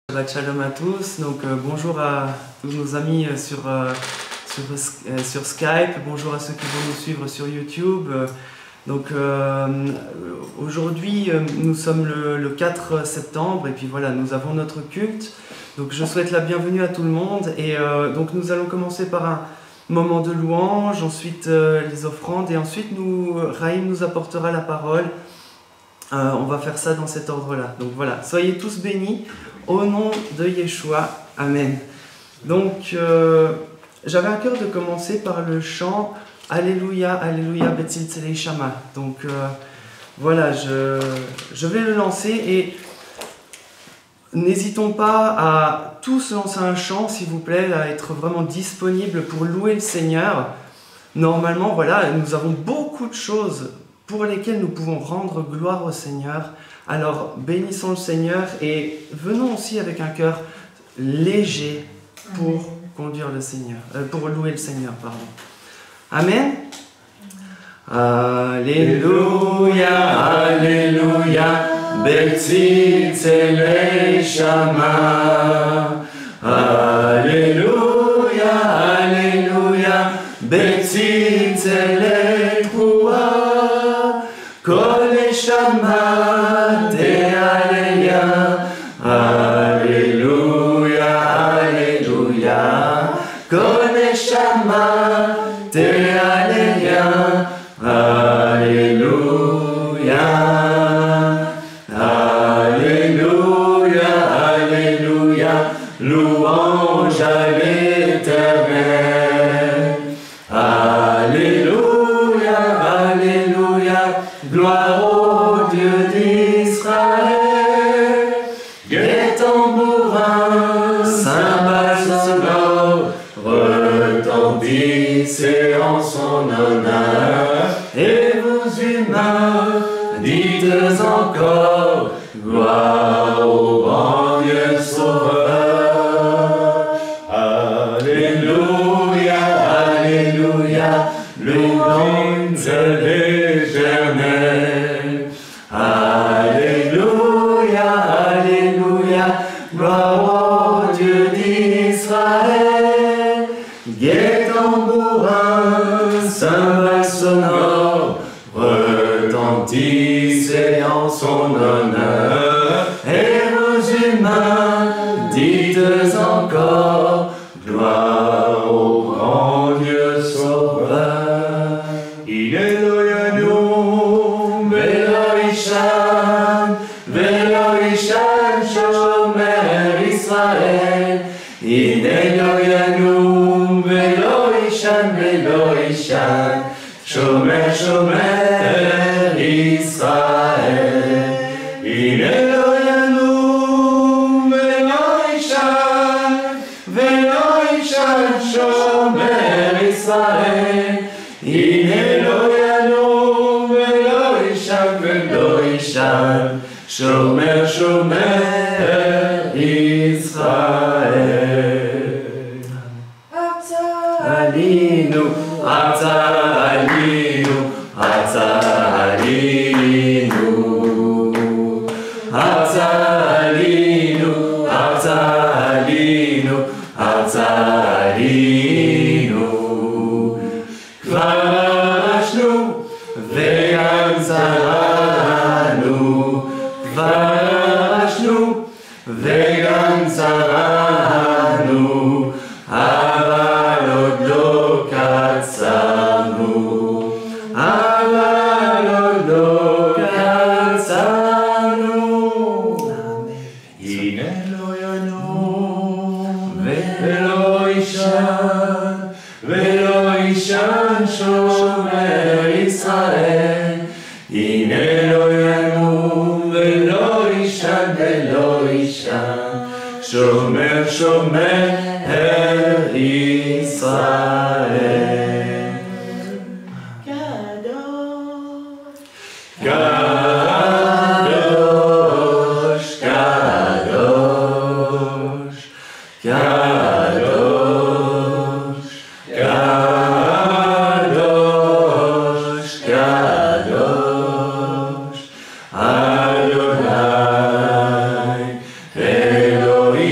Shabbat Shalom à tous, donc bonjour à tous nos amis sur Skype, bonjour à ceux qui vont nous suivre sur YouTube. Aujourd'hui nous sommes le 4 septembre et puis voilà, nous avons notre culte. Donc je souhaite la bienvenue à tout le monde et donc nous allons commencer par un moment de louange, ensuite les offrandes et ensuite Raïm nous apportera la parole. On va faire ça dans cet ordre-là. Donc voilà, soyez tous bénis au nom de Yeshua. Amen. Donc j'avais à cœur de commencer par le chant Alléluia, Alléluia, Betzilzelei Shama. Donc voilà, je vais le lancer et n'hésitons pas à tous lancer un chant, s'il vous plaît, à être vraiment disponible pour louer le Seigneur. Normalement, voilà, nous avons beaucoup de choses pour lesquelles nous pouvons rendre gloire au Seigneur. Alors, bénissons le Seigneur et venons aussi avec un cœur léger pour conduire le Seigneur, pour louer le Seigneur, pardon. Amen. Alléluia, Alléluia, Betzilzelei Shama. Alléluia, Alléluia, Betzilzelei Troua. Kol Shama de Alléluia, Alléluia, Alléluia. Kol Shama de Alléluia, Alléluia, Alléluia, Alléluia. Louange à l'Éternel. Alléluia, Alléluia. Gloire au Dieu d'Israël. Des tambourins, cymbales sonores retentissez en son honneur. Et vous humains, dites encore gloire au grand Dieu sauveur. Alléluia, Alléluia, louange à l'Éternel. Alléluia, Alléluia, gloire au Dieu d'Israël. Des tambourins, cymbales sonores retentissez en son honneur. Et vous humains, dites encore gloire au grand Dieu sauveur. Il est Veloishan Shomer Israël. Ineloyanu Veloishan Shomer Israël. Ineloyanu Veloishan Shomer Israël. Ineloyanu Veloishan Shomer Israël. Alinu, Alinu, Alinu, Alinu, Alinu, Alinu. Kvarashnu, ve'anzaranu, Kvarashnu, ve'anzaranu, אבל עוד לא קצרנו, אבל עוד לא קצרנו. הנה לא ינום ולא יישן שומר ישראל. הנה לא ינום ולא יישן שומר Israël. Kadosh, Kadosh, Kadosh, Kadosh, Kadosh, Kadosh, Adonai, Elohim.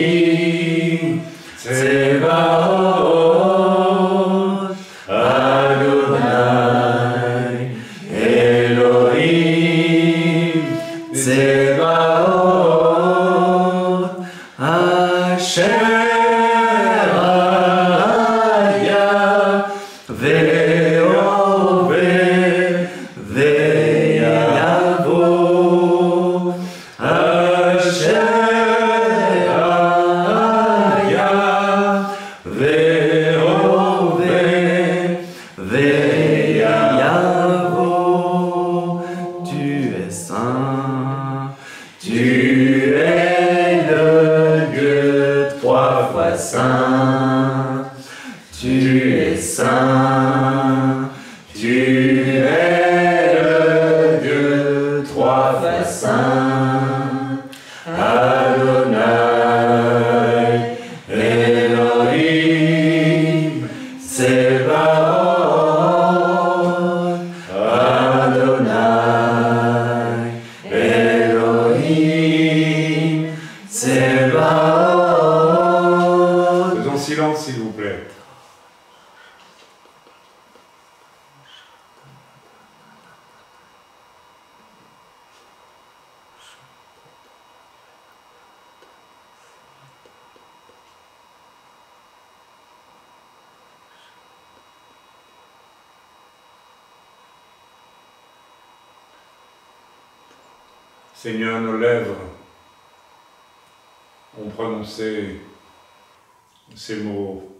Seigneur, nos lèvres ont prononcé ces mots.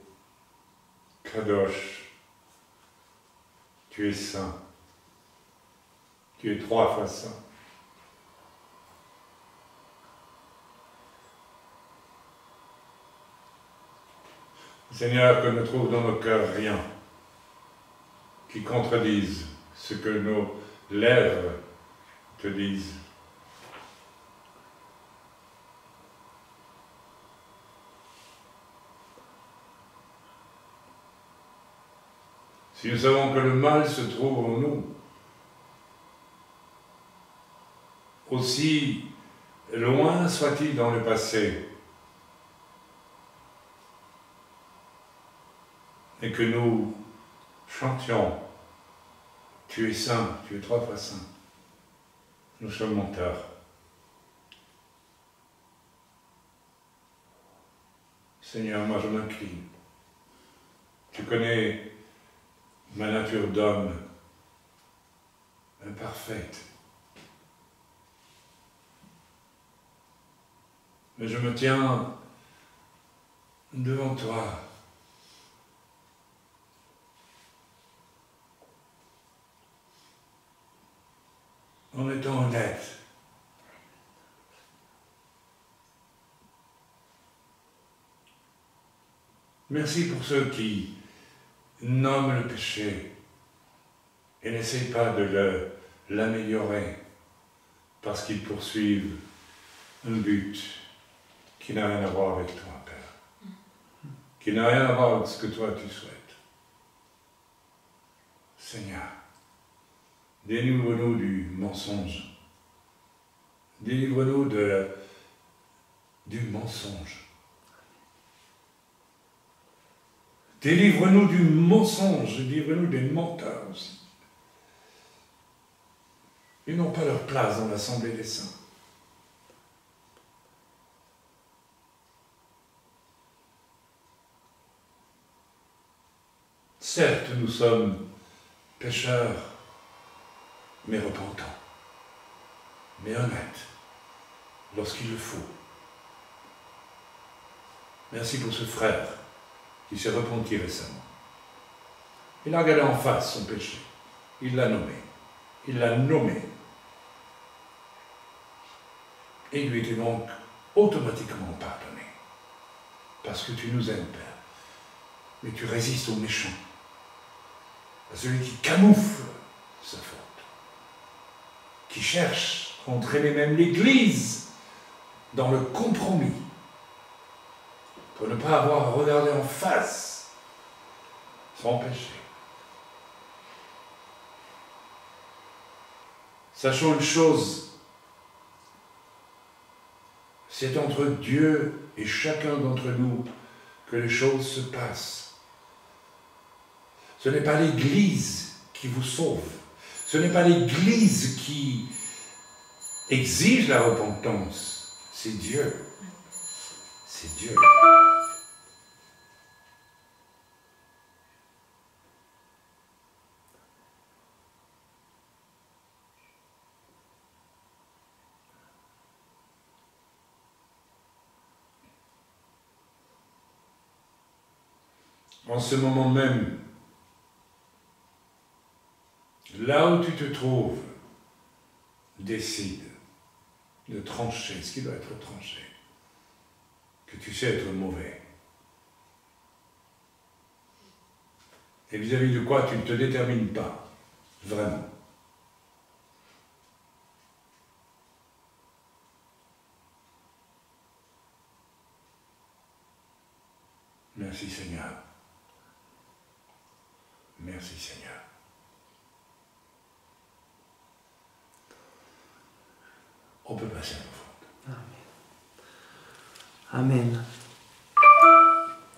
Kadosh, tu es saint, tu es 3 fois saint. Seigneur, que ne trouve dans nos cœurs rien qui contredise ce que nos lèvres te disent. Si nous savons que le mal se trouve en nous, aussi loin soit-il dans le passé, et que nous chantions « Tu es saint, tu es 3 fois saint », nous sommes menteurs. Seigneur, moi je m'incline. Tu connais ma nature d'homme imparfaite. Mais je me tiens devant toi. En étant honnête. Merci pour ceux qui nomment le péché et n'essayent pas de l'améliorer parce qu'ils poursuivent un but qui n'a rien à voir avec toi, Père, qui n'a rien à voir avec ce que toi tu souhaites. Seigneur, délivre-nous du mensonge, délivre-nous du mensonge. Délivre-nous du mensonge, délivre-nous des menteurs aussi. Ils n'ont pas leur place dans l'assemblée des saints. Certes, nous sommes pécheurs, mais repentants, mais honnêtes, lorsqu'il le faut. Merci pour ce frère qui s'est repenti récemment. Il a regardé en face son péché. Il l'a nommé. Il l'a nommé. Et il lui était donc automatiquement pardonné. Parce que tu nous aimes, Père. Mais tu résistes aux méchants. À celui qui camoufle sa faute. Qui cherche à entraîner même l'Église dans le compromis. Pour ne pas avoir à regarder en face son péché. Sachons une chose, c'est entre Dieu et chacun d'entre nous que les choses se passent. Ce n'est pas l'Église qui vous sauve. Ce n'est pas l'Église qui exige la repentance. C'est Dieu. c'est Dieu. En ce moment même, là où tu te trouves, décide de trancher ce qui doit être tranché, que tu sais être mauvais. Et vis-à-vis de quoi tu ne te détermines pas, vraiment. Merci Seigneur. Merci Seigneur. On peut passer à l'offrande. Amen.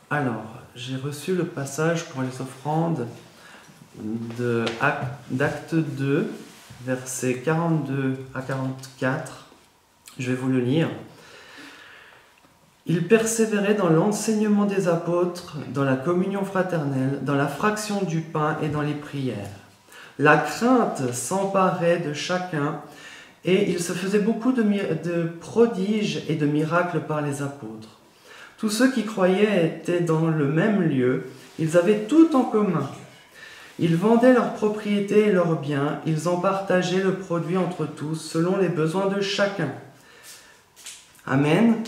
Alors, j'ai reçu le passage pour les offrandes d'Acte 2, versets 42 à 44. Je vais vous le lire. Il persévérait dans l'enseignement des apôtres, dans la communion fraternelle, dans la fraction du pain et dans les prières. La crainte s'emparait de chacun et il se faisait beaucoup de prodiges et de miracles par les apôtres. Tous ceux qui croyaient étaient dans le même lieu, ils avaient tout en commun. Ils vendaient leurs propriétés et leurs biens, ils en partageaient le produit entre tous selon les besoins de chacun. Amen.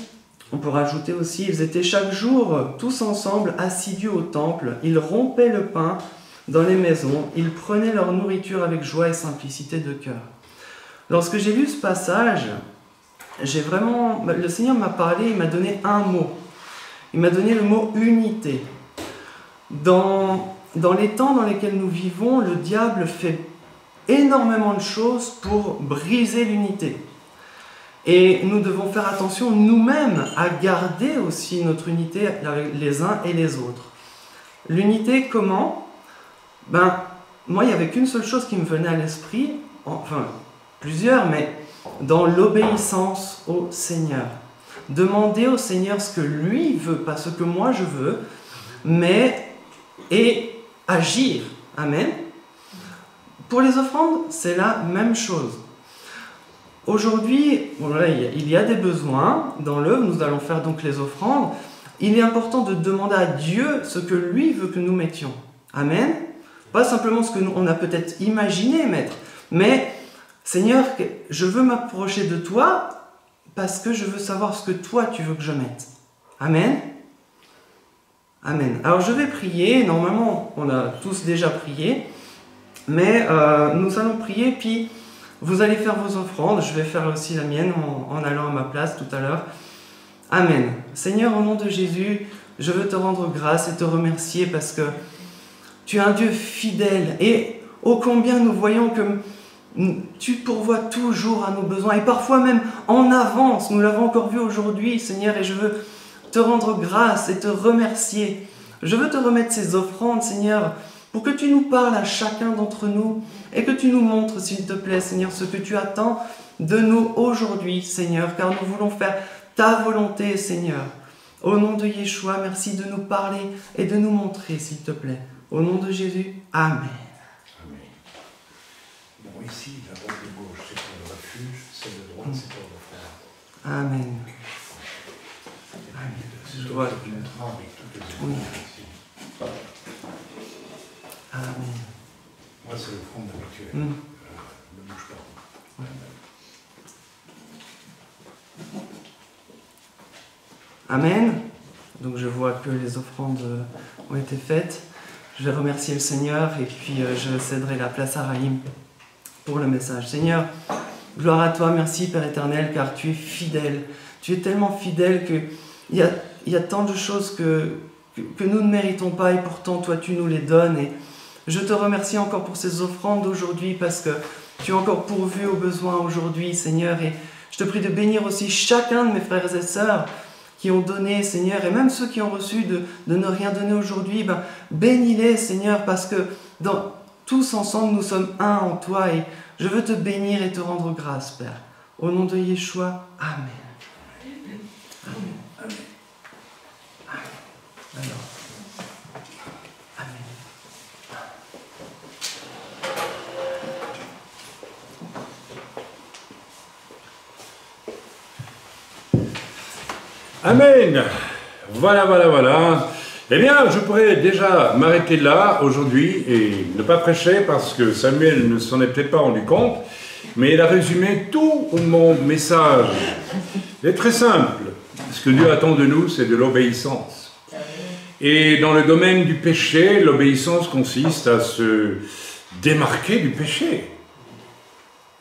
On peut rajouter aussi, ils étaient chaque jour tous ensemble assidus au temple, ils rompaient le pain dans les maisons, ils prenaient leur nourriture avec joie et simplicité de cœur. Lorsque j'ai lu ce passage, le Seigneur m'a parlé, il m'a donné un mot. Il m'a donné le mot unité. Dans les temps dans lesquels nous vivons, le diable fait énormément de choses pour briser l'unité. Et nous devons faire attention nous-mêmes à garder aussi notre unité avec les uns et les autres. L'unité, comment ? Moi, il n'y avait qu'une seule chose qui me venait à l'esprit, enfin, plusieurs, mais dans l'obéissance au Seigneur. Demander au Seigneur ce que lui veut, pas ce que moi je veux, et agir. Amen. Pour les offrandes, c'est la même chose. Aujourd'hui, il y a des besoins dans l'œuvre, nous allons faire donc les offrandes. Il est important de demander à Dieu ce que lui veut que nous mettions. Amen. Pas simplement ce que on a peut-être imaginé mettre, mais Seigneur, je veux m'approcher de toi parce que je veux savoir ce que toi tu veux que je mette. Amen. Amen. Alors je vais prier, normalement on a tous déjà prié, mais nous allons prier, puis vous allez faire vos offrandes, je vais faire aussi la mienne en allant à ma place tout à l'heure. Amen. Seigneur, au nom de Jésus, je veux te rendre grâce et te remercier parce que tu es un Dieu fidèle et ô combien nous voyons que tu pourvois toujours à nos besoins et parfois même en avance. Nous l'avons encore vu aujourd'hui, Seigneur, et je veux te rendre grâce et te remercier. Je veux te remettre ces offrandes, Seigneur, pour que tu nous parles à chacun d'entre nous et que tu nous montres, s'il te plaît, Seigneur, ce que tu attends de nous aujourd'hui, Seigneur, car nous voulons faire ta volonté, Seigneur. Au nom de Yeshua, merci de nous parler et de nous montrer, s'il te plaît. Au nom de Jésus, Amen. Amen. Bon, ici, la droite de gauche, c'est pour le refuge, celle de droite, c'est pour l'offrande. Amen. Je dois le contrat avec toutes les Oui. ici. Amen. Moi, c'est l'offrande habituelle. Ne bouge pas. Amen. Donc je vois que les offrandes ont été faites. Je vais remercier le Seigneur et puis je céderai la place à Raïm pour le message. Seigneur, gloire à toi, merci Père éternel, car tu es fidèle. Tu es tellement fidèle qu'il y a tant de choses que nous ne méritons pas et pourtant toi tu nous les donnes. Et je te remercie encore pour ces offrandes d'aujourd'hui parce que tu as encore pourvu aux besoins aujourd'hui, Seigneur. Et je te prie de bénir aussi chacun de mes frères et sœurs qui ont donné, Seigneur, et même ceux qui ont reçu de ne rien donner aujourd'hui, bénis-les, Seigneur, parce que tous ensemble, nous sommes un en toi, et je veux te bénir et te rendre grâce, Père. Au nom de Yeshua, Amen. Amen. Amen. Amen. Voilà, voilà, voilà. Eh bien, je pourrais déjà m'arrêter là aujourd'hui et ne pas prêcher parce que Samuel ne s'en est peut-être pas rendu compte, mais il a résumé tout mon message. Il est très simple. Ce que Dieu attend de nous, c'est de l'obéissance. Et dans le domaine du péché, l'obéissance consiste à se démarquer du péché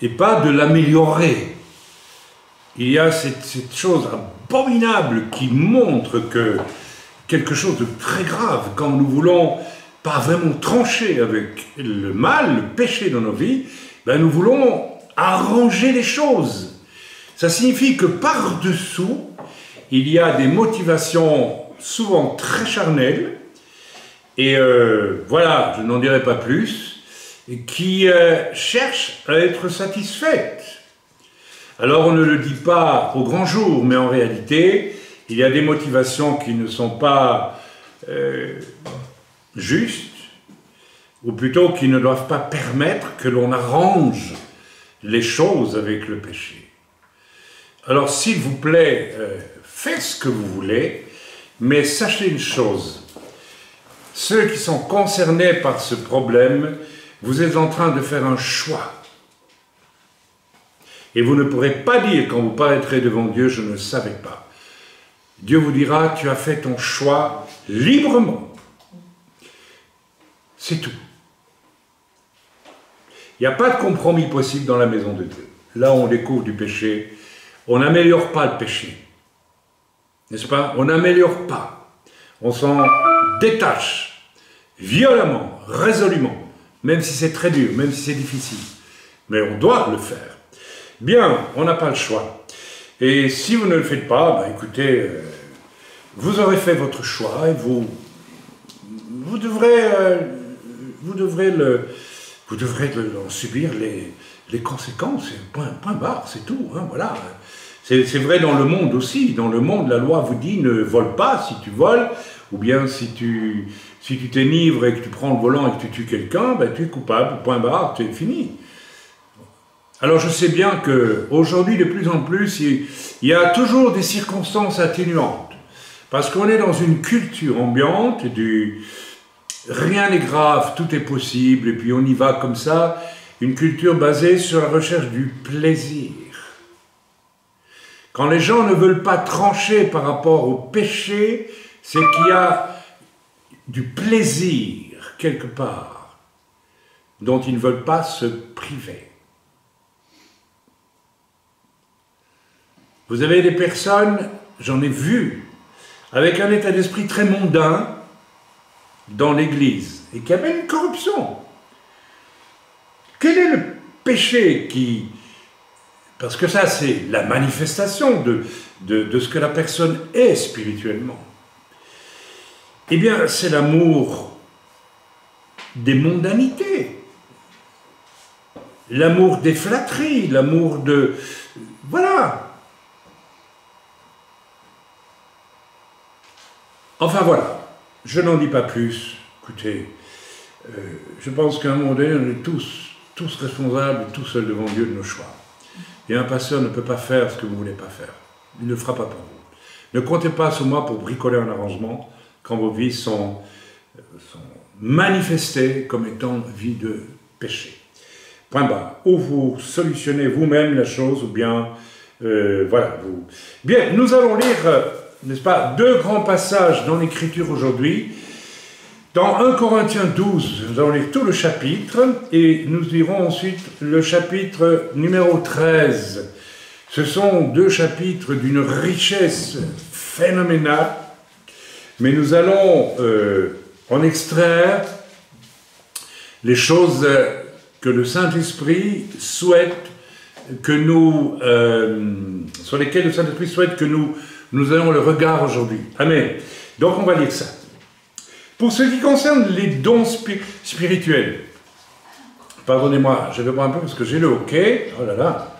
et pas de l'améliorer. Il y a cette chose abominable qui montre que quelque chose de très grave, quand nous voulons pas vraiment trancher avec le mal, le péché dans nos vies, ben nous voulons arranger les choses. Ça signifie que par-dessous, il y a des motivations souvent très charnelles, et voilà, je n'en dirai pas plus, qui cherchent à être satisfaites. Alors on ne le dit pas au grand jour, mais en réalité, il y a des motivations qui ne sont pas justes, ou plutôt qui ne doivent pas permettre que l'on arrange les choses avec le péché. Alors s'il vous plaît, faites ce que vous voulez, mais sachez une chose, ceux qui sont concernés par ce problème, vous êtes en train de faire un choix. Et vous ne pourrez pas dire, quand vous paraîtrez devant Dieu, je ne savais pas. Dieu vous dira, tu as fait ton choix librement. C'est tout. Il n'y a pas de compromis possible dans la maison de Dieu. Là, on découvre du péché. On n'améliore pas le péché. N'est-ce pas? On n'améliore pas. On s'en détache violemment, résolument, même si c'est très dur, même si c'est difficile. Mais on doit le faire. Bien, on n'a pas le choix. Et si vous ne le faites pas, ben écoutez, vous aurez fait votre choix et vous devrez en subir les conséquences. Point barre, c'est tout. Hein, voilà. C'est vrai dans le monde aussi. Dans le monde, la loi vous dit ne vole pas si tu voles, ou bien si tu t'enivres et que tu prends le volant et que tu tues quelqu'un, ben tu es coupable. Point barre, c'est fini. Alors je sais bien qu'aujourd'hui, de plus en plus, il y a toujours des circonstances atténuantes. Parce qu'on est dans une culture ambiante du rien n'est grave, tout est possible, et puis on y va comme ça. Une culture basée sur la recherche du plaisir. Quand les gens ne veulent pas trancher par rapport au péché, c'est qu'il y a du plaisir quelque part dont ils ne veulent pas se priver. Vous avez des personnes, j'en ai vu, avec un état d'esprit très mondain dans l'Église, et qui amène une corruption. Quel est le péché qui... Parce que ça, c'est la manifestation de ce que la personne est spirituellement. Eh bien, c'est l'amour des mondanités, l'amour des flatteries, l'amour de... Voilà. Enfin voilà, je n'en dis pas plus. Écoutez, je pense qu'à un moment donné, on est tous responsables, tous seuls devant Dieu de nos choix. Et un pasteur ne peut pas faire ce que vous ne voulez pas faire. Il ne le fera pas pour vous. Ne comptez pas sur moi pour bricoler un arrangement quand vos vies sont manifestées comme étant vie de péché. Point barre. Ou vous solutionnez vous-même la chose, ou bien, voilà. Bien, nous allons lire... n'est-ce pas, deux grands passages dans l'Écriture aujourd'hui. Dans 1 Corinthiens 12, nous allons lire tout le chapitre, et nous lirons ensuite le chapitre numéro 13. Ce sont deux chapitres d'une richesse phénoménale, mais nous allons en extraire les choses que le Saint-Esprit souhaite que nous... sur lesquelles le Saint-Esprit souhaite que nous ayons le regard aujourd'hui. Amen. Donc on va lire ça. Pour ce qui concerne les dons spirituels, pardonnez-moi, je vais boire un peu parce que j'ai le hoquet. Oh là là.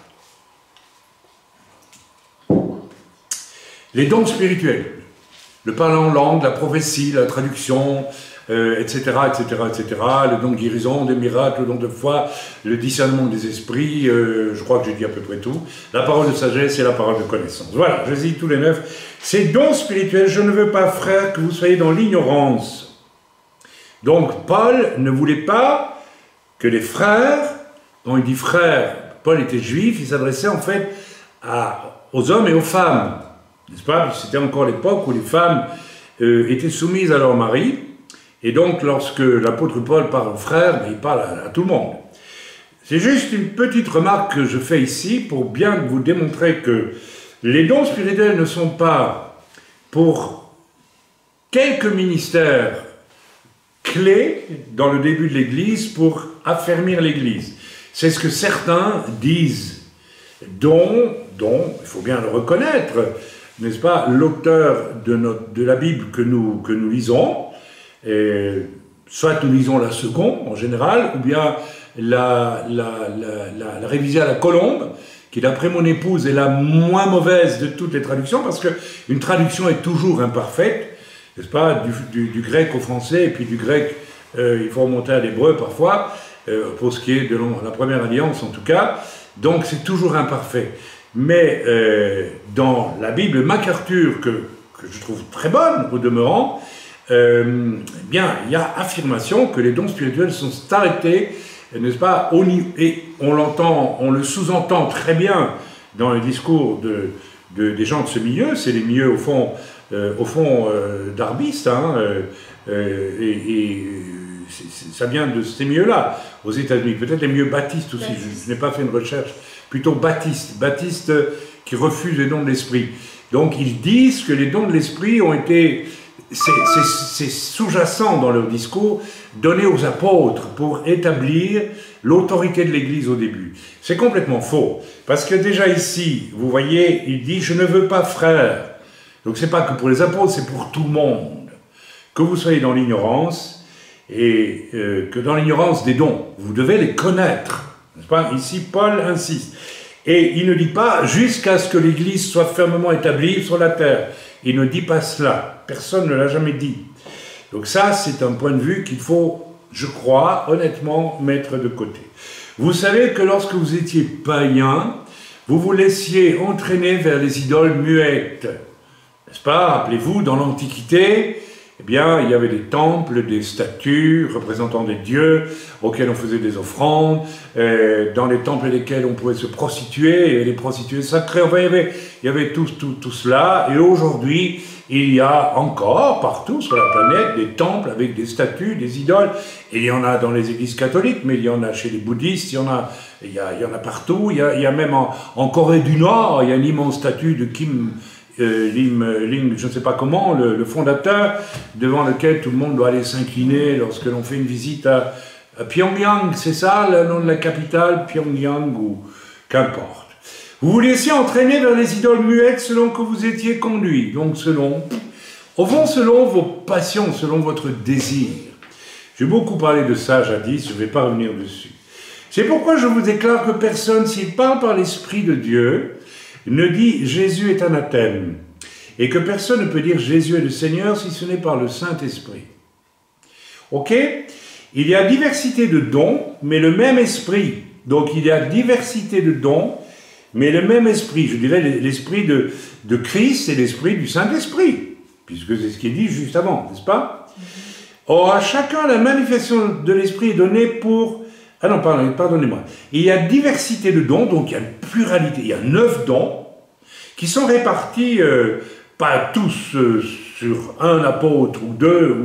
Les dons spirituels, le parler en langue, la prophétie, la traduction, etc., etc., etc., le don de guérison, des miracles, le don de foi, le discernement des esprits, je crois que j'ai dit à peu près tout, la parole de sagesse et la parole de connaissance. Voilà, je les ai tous les 9. Ces dons spirituels, je ne veux pas, frères, que vous soyez dans l'ignorance. Donc, Paul ne voulait pas que les frères, quand il dit frères, Paul était juif, il s'adressait en fait aux hommes et aux femmes. N'est-ce pas? C'était encore l'époque où les femmes étaient soumises à leur mari. Et donc, lorsque l'apôtre Paul parle aux frères, il parle à tout le monde. C'est juste une petite remarque que je fais ici pour bien vous démontrer que les dons spirituels ne sont pas pour quelques ministères clés dans le début de l'Église pour affermir l'Église. C'est ce que certains disent. Dont, il faut bien le reconnaître, n'est-ce pas, l'auteur de la Bible que nous lisons, soit nous lisons la seconde en général, ou bien la révisée à la Colombe, qui d'après mon épouse est la moins mauvaise de toutes les traductions, parce qu'une traduction est toujours imparfaite, n'est-ce pas, du grec au français, et puis du grec, il faut remonter à l'hébreu parfois, pour ce qui est de la première alliance en tout cas, donc c'est toujours imparfait. Mais dans la Bible MacArthur, que je trouve très bonne au demeurant, bien, il y a affirmation que les dons spirituels sont arrêtés, n'est-ce pas, et on le sous-entend très bien dans le discours des gens de ce milieu, c'est les milieux au fond d'arbistes, hein, ça vient de ces milieux-là, aux États-Unis, peut-être les milieux baptistes aussi, je n'ai pas fait une recherche, plutôt baptistes qui refusent les dons de l'esprit. Donc ils disent que les dons de l'esprit ont été, c'est sous-jacent dans leur discours, donnés aux apôtres pour établir l'autorité de l'Église au début. C'est complètement faux, parce que déjà ici, vous voyez, il dit « je ne veux pas frère ». Donc c'est pas que pour les apôtres, c'est pour tout le monde. Que vous soyez dans l'ignorance, et que dans l'ignorance des dons, vous devez les connaître. N'est-ce pas? Ici, Paul insiste. Et il ne dit pas « jusqu'à ce que l'Église soit fermement établie sur la terre ». Il ne dit pas cela. Personne ne l'a jamais dit. Donc ça, c'est un point de vue qu'il faut, je crois, honnêtement, mettre de côté. Vous savez que lorsque vous étiez païen, vous vous laissiez entraîner vers les idoles muettes. N'est-ce pas? Rappelez-vous, dans l'Antiquité, eh bien, il y avait des temples, des statues représentant des dieux auxquels on faisait des offrandes, dans les temples desquels on pouvait se prostituer, et les prostituées sacrées, enfin, il y avait tout cela, et aujourd'hui, il y a encore, partout sur la planète, des temples avec des statues, des idoles, et il y en a dans les églises catholiques, mais il y en a chez les bouddhistes, il y en a partout, il y a même en Corée du Nord, il y a une immense statue de Kim Lim, je ne sais pas comment, le fondateur, devant lequel tout le monde doit aller s'incliner lorsque l'on fait une visite à Pyongyang, c'est ça le nom de la capitale, Pyongyang ou qu'importe. Vous vous laissiez entraîner vers les idoles muettes selon que vous étiez conduit, donc selon vos passions, selon votre désir. J'ai beaucoup parlé de ça jadis, je ne vais pas revenir dessus. C'est pourquoi je vous déclare que personne, s'il parle par l'Esprit de Dieu, ne dit « Jésus est anathème » et que personne ne peut dire « Jésus est le Seigneur » si ce n'est par le Saint-Esprit. Ok? Il y a diversité de dons, mais le même esprit. Donc il y a diversité de dons, mais le même esprit. Je dirais l'esprit de Christ et l'esprit du Saint-Esprit, puisque c'est ce qui est dit juste avant, n'est-ce pas? Or, à chacun, la manifestation de l'esprit est donnée pour... Ah non, pardonnez-moi. Il y a diversité de dons, donc il y a une pluralité. Il y a 9 dons qui sont répartis, pas tous sur un apôtre ou deux,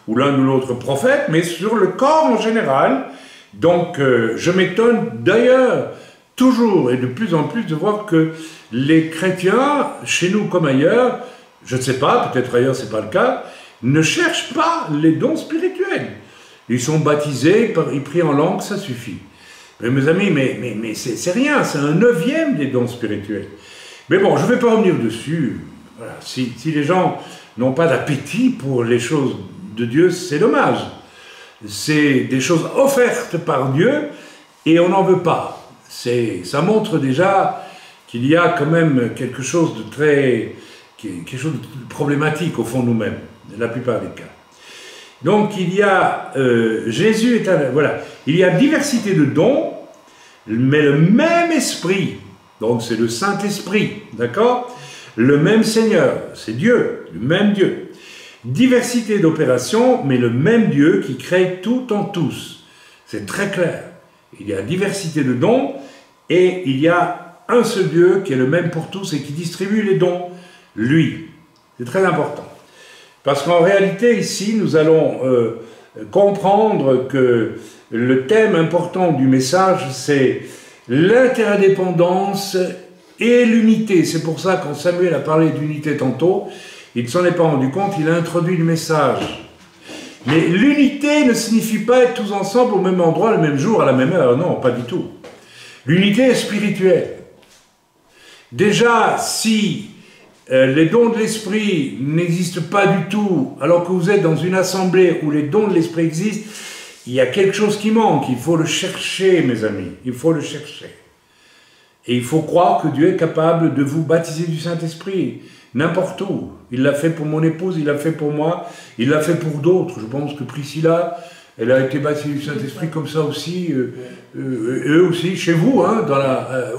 ou l'un ou l'autre prophète, mais sur le corps en général. Donc, je m'étonne d'ailleurs toujours et de plus en plus de voir que les chrétiens, chez nous comme ailleurs, je ne sais pas, peut-être ailleurs c'est pas le cas, ne cherchent pas les dons spirituels. Ils sont baptisés, ils prient en langue, ça suffit. Mais mes amis, mais c'est rien, c'est un 9e des dons spirituels. Mais bon, je ne vais pas revenir dessus. Voilà. Si les gens n'ont pas d'appétit pour les choses de Dieu, c'est dommage. C'est des choses offertes par Dieu et on n'en veut pas. Ça montre déjà qu'il y a quand même quelque chose de problématique au fond de nous-mêmes, la plupart des cas. Donc il y a, Jésus est voilà, il y a diversité de dons, mais le même esprit, donc c'est le Saint-Esprit, d'accord? le même Seigneur, c'est Dieu, le même Dieu. Diversité d'opérations, mais le même Dieu qui crée tout en tous. C'est très clair. Il y a diversité de dons et il y a un seul Dieu qui est le même pour tous et qui distribue les dons, lui. C'est très important. Parce qu'en réalité, ici, nous allons comprendre que le thème important du message, c'est l'interdépendance et l'unité. C'est pour ça, quand Samuel a parlé d'unité tantôt, il ne s'en est pas rendu compte, il a introduit le message. Mais l'unité ne signifie pas être tous ensemble au même endroit, le même jour, à la même heure. Non, pas du tout. L'unité est spirituelle. Déjà, si les dons de l'esprit n'existent pas du tout, alors que vous êtes dans une assemblée où les dons de l'esprit existent, il y a quelque chose qui manque. Il faut le chercher, mes amis. Il faut le chercher. Et il faut croire que Dieu est capable de vous baptiser du Saint-Esprit, n'importe où. Il l'a fait pour mon épouse, il l'a fait pour moi, il l'a fait pour d'autres. Je pense que Priscilla, elle a été baptisée du Saint-Esprit comme ça aussi, eux aussi, chez vous, hein,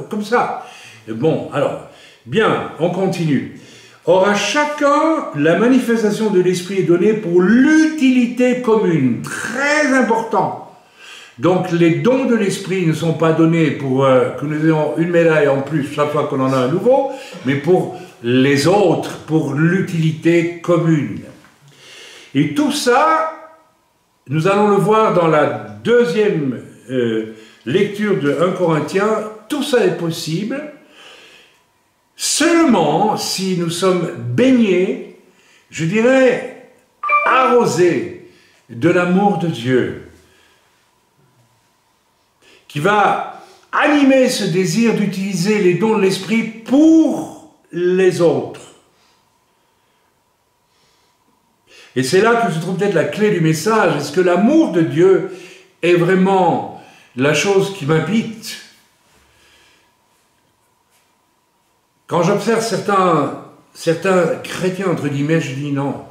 comme ça. Bon, alors, bien, on continue. Or, à chacun, la manifestation de l'Esprit est donnée pour l'utilité commune. Très important. Donc, les dons de l'Esprit ne sont pas donnés pour que nous ayons une médaille en plus chaque fois qu'on en a un nouveau, mais pour les autres, pour l'utilité commune. Et tout ça, nous allons le voir dans la deuxième lecture de 1 Corinthiens, tout ça est possible seulement si nous sommes baignés, je dirais, arrosés de l'amour de Dieu, qui va animer ce désir d'utiliser les dons de l'Esprit pour les autres. Et c'est là que se trouve peut-être la clé du message. Est-ce que l'amour de Dieu est vraiment la chose qui m'habite? Quand j'observe certains chrétiens, entre guillemets, je dis non,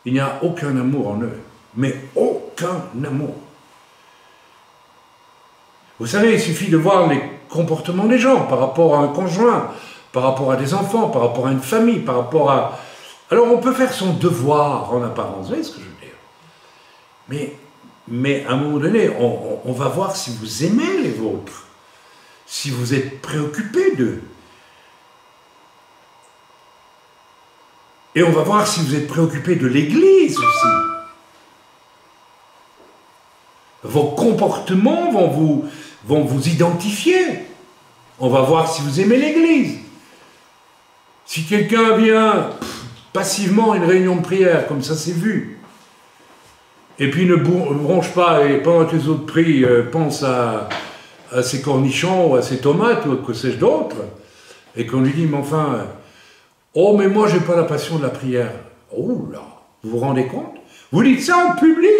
il n'y a aucun amour en eux. Mais aucun amour. Vous savez, il suffit de voir les comportements des gens par rapport à un conjoint, par rapport à des enfants, par rapport à une famille, par rapport à... Alors on peut faire son devoir en apparence, vous voyez ce que je veux dire? Mais à un moment donné, on va voir si vous aimez les vôtres, si vous êtes préoccupé d'eux. Et on va voir si vous êtes préoccupé de l'Église aussi. Vos comportements vont vous identifier. On va voir si vous aimez l'Église. Si quelqu'un vient passivement à une réunion de prière, comme ça c'est vu, et puis ne bronche pas, et pendant que les autres prient, pense à ses cornichons, ou à ses tomates, ou à que sais-je d'autre, et qu'on lui dit, mais enfin, oh, mais moi j'ai pas la passion de la prière. Oh là, vous vous rendez compte? Vous dites ça en public?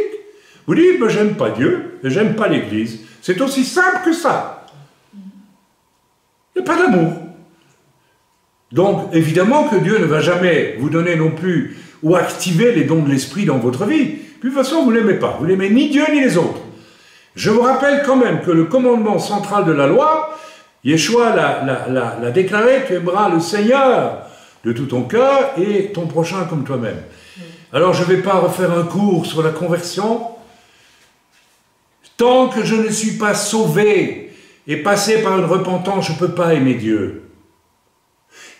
Vous dites, ben, j'aime pas Dieu, et j'aime pas l'Église. C'est aussi simple que ça. Il n'y a pas d'amour. Donc, évidemment que Dieu ne va jamais vous donner non plus, ou activer les dons de l'Esprit dans votre vie. Puis, de toute façon, vous ne l'aimez pas. Vous n'aimez ni Dieu ni les autres. Je vous rappelle quand même que le commandement central de la loi, Yeshua l'a déclaré, tu aimeras le Seigneur de tout ton cœur et ton prochain comme toi-même. Alors, je ne vais pas refaire un cours sur la conversion. Tant que je ne suis pas sauvé et passé par une repentance, je ne peux pas aimer Dieu.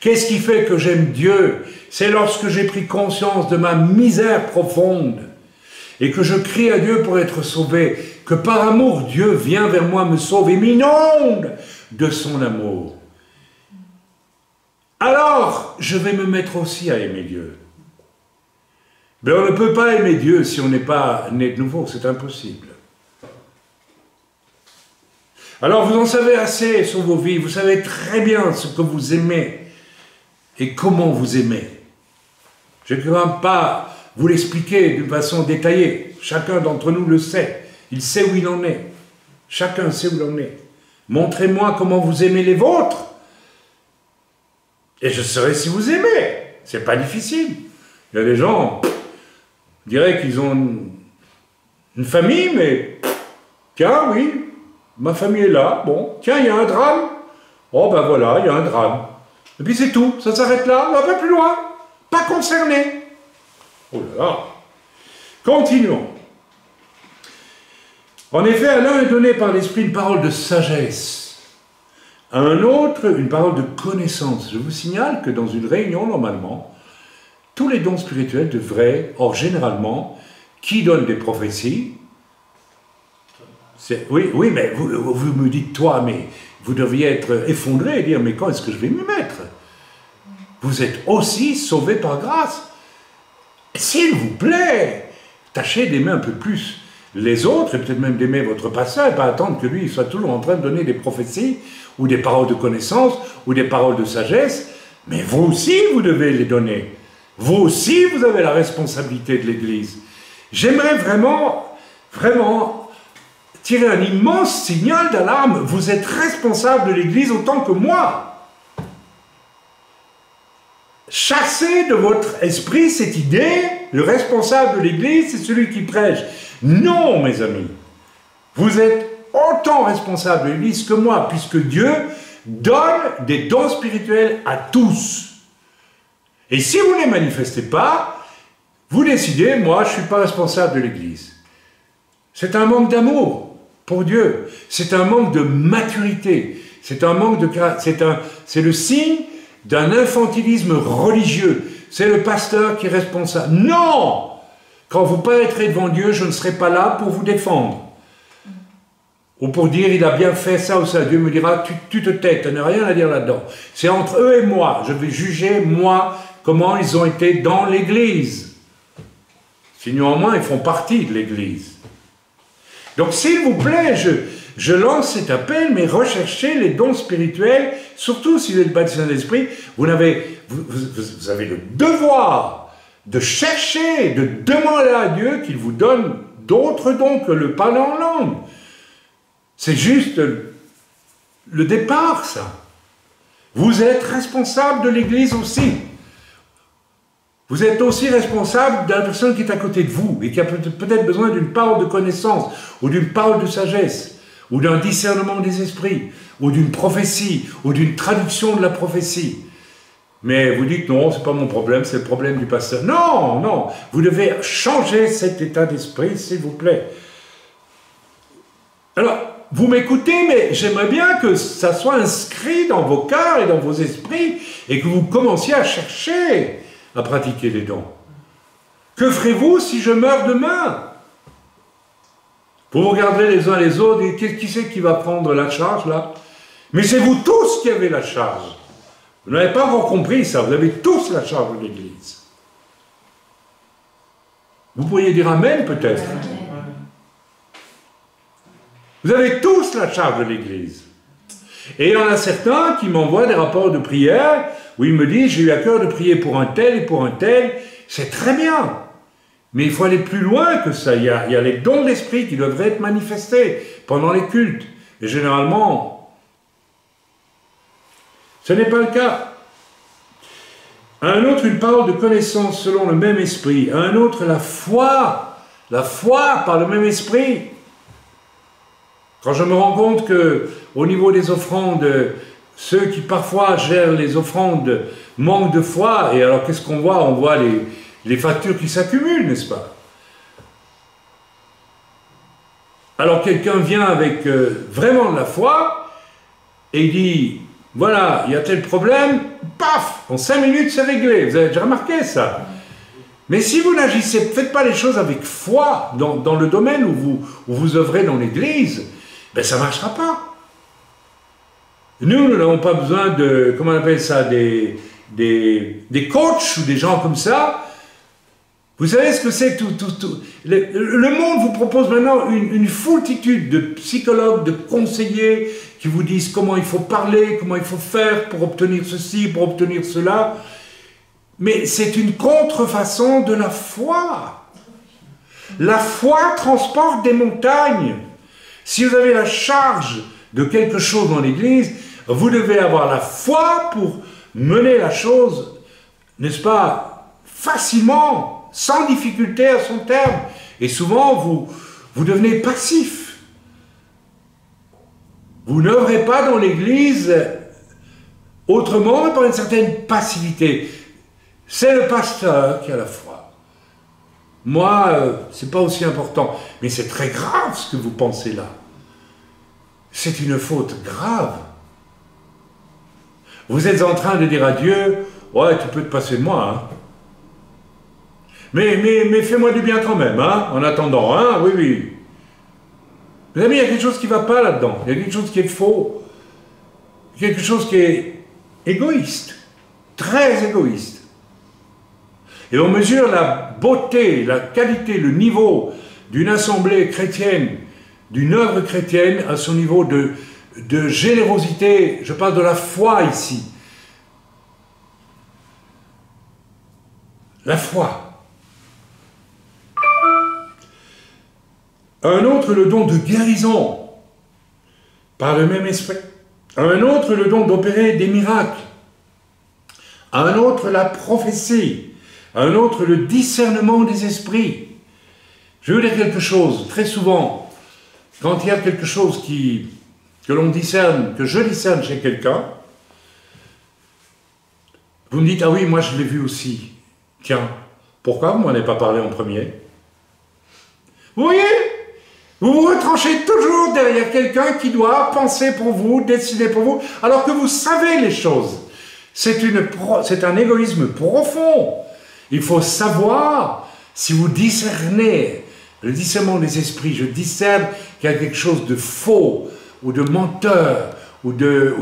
Qu'est-ce qui fait que j'aime Dieu? C'est lorsque j'ai pris conscience de ma misère profonde et que je crie à Dieu pour être sauvé, que par amour, Dieu vient vers moi me sauver, m'inonde de son amour. Alors, je vais me mettre aussi à aimer Dieu. Mais on ne peut pas aimer Dieu si on n'est pas né de nouveau, c'est impossible. Alors vous en savez assez sur vos vies, vous savez très bien ce que vous aimez et comment vous aimez. Je ne vais quand même pas vous l'expliquer d'une façon détaillée. Chacun d'entre nous le sait. Il sait où il en est. Chacun sait où il en est. Montrez-moi comment vous aimez les vôtres. Et je saurai si vous aimez. C'est pas difficile. Il y a des gens, on dirait qu'ils ont une famille, mais tiens, oui, ma famille est là. Bon, tiens, il y a un drame. Oh ben voilà, il y a un drame. Et puis c'est tout, ça s'arrête là, on va pas plus loin. Pas concerné. Oh là là. Continuons. En effet, à l'un est donné par l'Esprit une parole de sagesse, à un autre une parole de connaissance. Je vous signale que dans une réunion, normalement, tous les dons spirituels devraient, or généralement, qui donne des prophéties? Oui, mais vous me dites, toi, mais vous devriez être effondré et dire, mais quand est-ce que je vais m'y mettre? Vous êtes aussi sauvés par grâce. S'il vous plaît, tâchez d'aimer un peu plus les autres, et peut-être même d'aimer votre pasteur, et pas attendre que lui soit toujours en train de donner des prophéties, ou des paroles de connaissance, ou des paroles de sagesse, mais vous aussi, vous devez les donner. Vous aussi, vous avez la responsabilité de l'Église. J'aimerais vraiment, vraiment tirer un immense signal d'alarme. Vous êtes responsable de l'Église autant que moi. Chassez de votre esprit cette idée, le responsable de l'Église, c'est celui qui prêche. Non, mes amis. Vous êtes autant responsable de l'Église que moi, puisque Dieu donne des dons spirituels à tous. Et si vous ne les manifestez pas, vous décidez, moi, je ne suis pas responsable de l'Église. C'est un manque d'amour pour Dieu. C'est un manque de maturité. C'est un manque de... C'est le signe d'un infantilisme religieux. C'est le pasteur qui est responsable. Non! Quand vous paraîtrez devant Dieu, je ne serai pas là pour vous défendre. Ou pour dire, il a bien fait ça ou ça. Dieu me dira, tu te tais, tu n'as rien à dire là-dedans. C'est entre eux et moi. Je vais juger, moi, comment ils ont été dans l'Église. Si néanmoins, ils font partie de l'Église. Donc, s'il vous plaît, je lance cet appel, mais recherchez les dons spirituels, surtout si vous êtes baptisé dans l'Esprit. Vous avez le devoir de chercher, de demander à Dieu qu'il vous donne d'autres dons que le parler en langue. C'est juste le départ, ça. Vous êtes responsable de l'Église aussi. Vous êtes aussi responsable de la personne qui est à côté de vous et qui a peut-être besoin d'une parole de connaissance ou d'une parole de sagesse ou d'un discernement des esprits ou d'une prophétie ou d'une traduction de la prophétie. Mais vous dites, non, ce n'est pas mon problème, c'est le problème du pasteur. Non, non, vous devez changer cet état d'esprit, s'il vous plaît. Alors, vous m'écoutez, mais j'aimerais bien que ça soit inscrit dans vos cœurs et dans vos esprits et que vous commenciez à chercher à pratiquer les dons. Que ferez-vous si je meurs demain? Vous regarderez les uns les autres et qui c'est qui va prendre la charge là? Mais c'est vous tous qui avez la charge. Vous n'avez pas encore compris ça, vous avez tous la charge de l'Église. Vous pourriez dire Amen peut-être. Vous avez tous la charge de l'Église. Et il y en a certains qui m'envoient des rapports de prière où ils me disent, j'ai eu à cœur de prier pour un tel et pour un tel. C'est très bien. Mais il faut aller plus loin que ça. Il y a les dons de l'esprit qui devraient être manifestés pendant les cultes. Et généralement, ce n'est pas le cas. À un autre, une parole de connaissance selon le même esprit. À un autre, la foi par le même esprit. Quand je me rends compte qu'au niveau des offrandes, ceux qui parfois gèrent les offrandes manquent de foi, et alors qu'est-ce qu'on voit? On voit les factures qui s'accumulent, n'est-ce pas? Alors quelqu'un vient avec vraiment de la foi, et il dit, voilà, il y a tel problème, paf, en 5 minutes c'est réglé. Vous avez déjà remarqué ça? Mais si vous n'agissez, faites pas les choses avec foi dans le domaine où vous œuvrez dans l'Église, ben ça ne marchera pas. Nous n'avons pas besoin de, comment on appelle ça, des coachs ou des gens comme ça. Vous savez ce que c'est tout. Le monde vous propose maintenant une foultitude de psychologues, de conseillers qui vous disent comment il faut parler, comment il faut faire pour obtenir ceci, pour obtenir cela. Mais c'est une contrefaçon de la foi. La foi transporte des montagnes. Si vous avez la charge de quelque chose dans l'Église, vous devez avoir la foi pour mener la chose, n'est-ce pas, facilement, sans difficulté à son terme. Et souvent, vous devenez passif. Vous n'œuvrez pas dans l'Église autrement, par une certaine passivité. C'est le pasteur qui a la foi. Moi, c'est pas aussi important, mais c'est très grave ce que vous pensez là. C'est une faute grave. Vous êtes en train de dire à Dieu, ouais, tu peux te passer de moi, hein. Mais fais-moi du bien quand même, hein, en attendant, hein, oui, oui. Mes amis, il y a quelque chose qui ne va pas là-dedans. Il y a quelque chose qui est faux. Quelque chose qui est égoïste. Très égoïste. Et on mesure la beauté, la qualité, le niveau d'une assemblée chrétienne, d'une œuvre chrétienne à son niveau de générosité. Je parle de la foi ici. La foi. Un autre, le don de guérison, par le même esprit. Un autre, le don d'opérer des miracles. Un autre, la prophétie. Un autre, le discernement des esprits. Je veux dire quelque chose. Très souvent, quand il y a quelque chose que l'on discerne, que je discerne chez quelqu'un, vous me dites, ah oui, moi je l'ai vu aussi. Tiens, pourquoi vous m'en avez pas parlé en premier? Vous voyez? Vous vous retranchez toujours derrière quelqu'un qui doit penser pour vous, décider pour vous, alors que vous savez les choses. C'est un égoïsme profond. Il faut savoir, si vous discernez, le discernement des esprits, je discerne qu'il y a quelque chose de faux, ou de menteur, voilà,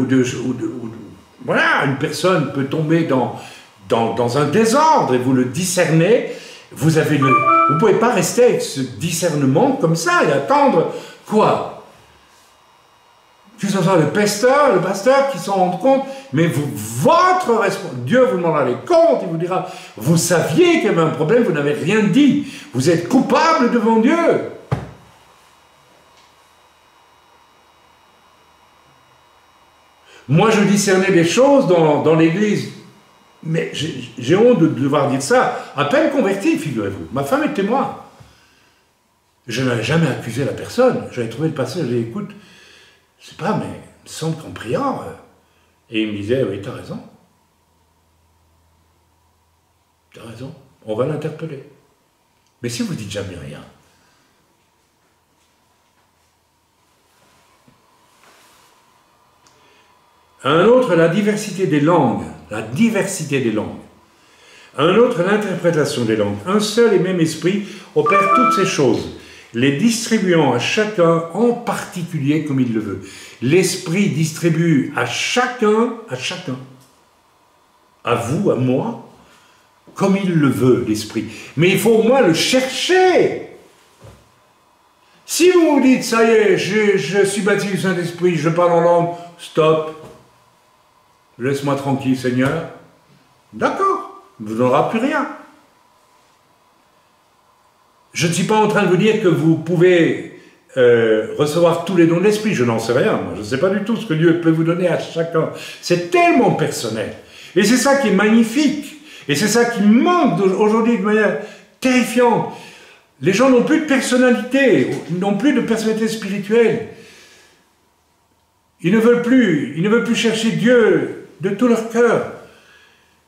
une personne peut tomber dans un désordre, et vous le discernez, vous ne pouvez pas rester avec ce discernement comme ça et attendre quoi? Que ce soit le pasteur qui s'en rende compte, mais votre responsabilité, Dieu vous demandera les comptes, il vous dira, vous saviez qu'il y avait un problème, vous n'avez rien dit, vous êtes coupable devant Dieu. Moi je discernais des choses dans l'église. Mais j'ai honte de devoir dire ça, à peine converti, figurez-vous. Ma femme est témoin. Je n'avais jamais accusé la personne. J'avais trouvé le pasteur, j'ai dit, écoute, je sais pas, mais il me semble qu'en priant... Et il me disait, oui, t'as raison. T'as raison, on va l'interpeller. Mais si vous dites jamais rien... Un autre, la diversité des langues. La diversité des langues. Un autre, l'interprétation des langues. Un seul et même esprit opère toutes ces choses, les distribuant à chacun en particulier comme il le veut. L'esprit distribue à chacun, à vous, à moi, comme il le veut, l'esprit. Mais il faut au moins le chercher. Si vous vous dites, ça y est, je suis baptisé du Saint-Esprit, je parle en langue, stop. Laisse-moi tranquille, Seigneur. D'accord, vous n'aurez plus rien. Je ne suis pas en train de vous dire que vous pouvez recevoir tous les dons de l'Esprit. Je n'en sais rien, moi. Je ne sais pas du tout ce que Dieu peut vous donner à chacun. C'est tellement personnel. Et c'est ça qui est magnifique. Et c'est ça qui manque aujourd'hui de manière terrifiante. Les gens n'ont plus de personnalité, n'ont plus de personnalité spirituelle. Ils ne veulent plus chercher Dieu de tout leur cœur.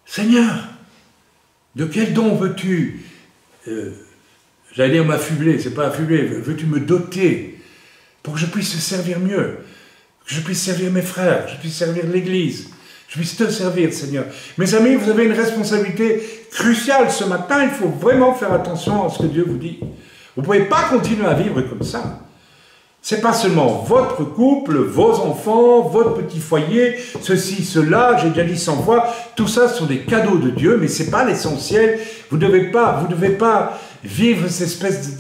Seigneur, de quel don veux-tu, j'allais dire m'affubler, c'est pas affubler, veux-tu me doter pour que je puisse te servir mieux, que je puisse servir mes frères, que je puisse servir l'Église, que je puisse te servir, Seigneur. Mes amis, vous avez une responsabilité cruciale ce matin, il faut vraiment faire attention à ce que Dieu vous dit. Vous ne pouvez pas continuer à vivre comme ça. Ce n'est pas seulement votre couple, vos enfants, votre petit foyer, ceci, cela, j'ai déjà dit 100 fois, tout ça sont des cadeaux de Dieu, mais ce n'est pas l'essentiel. Vous ne devez pas vivre cette espèce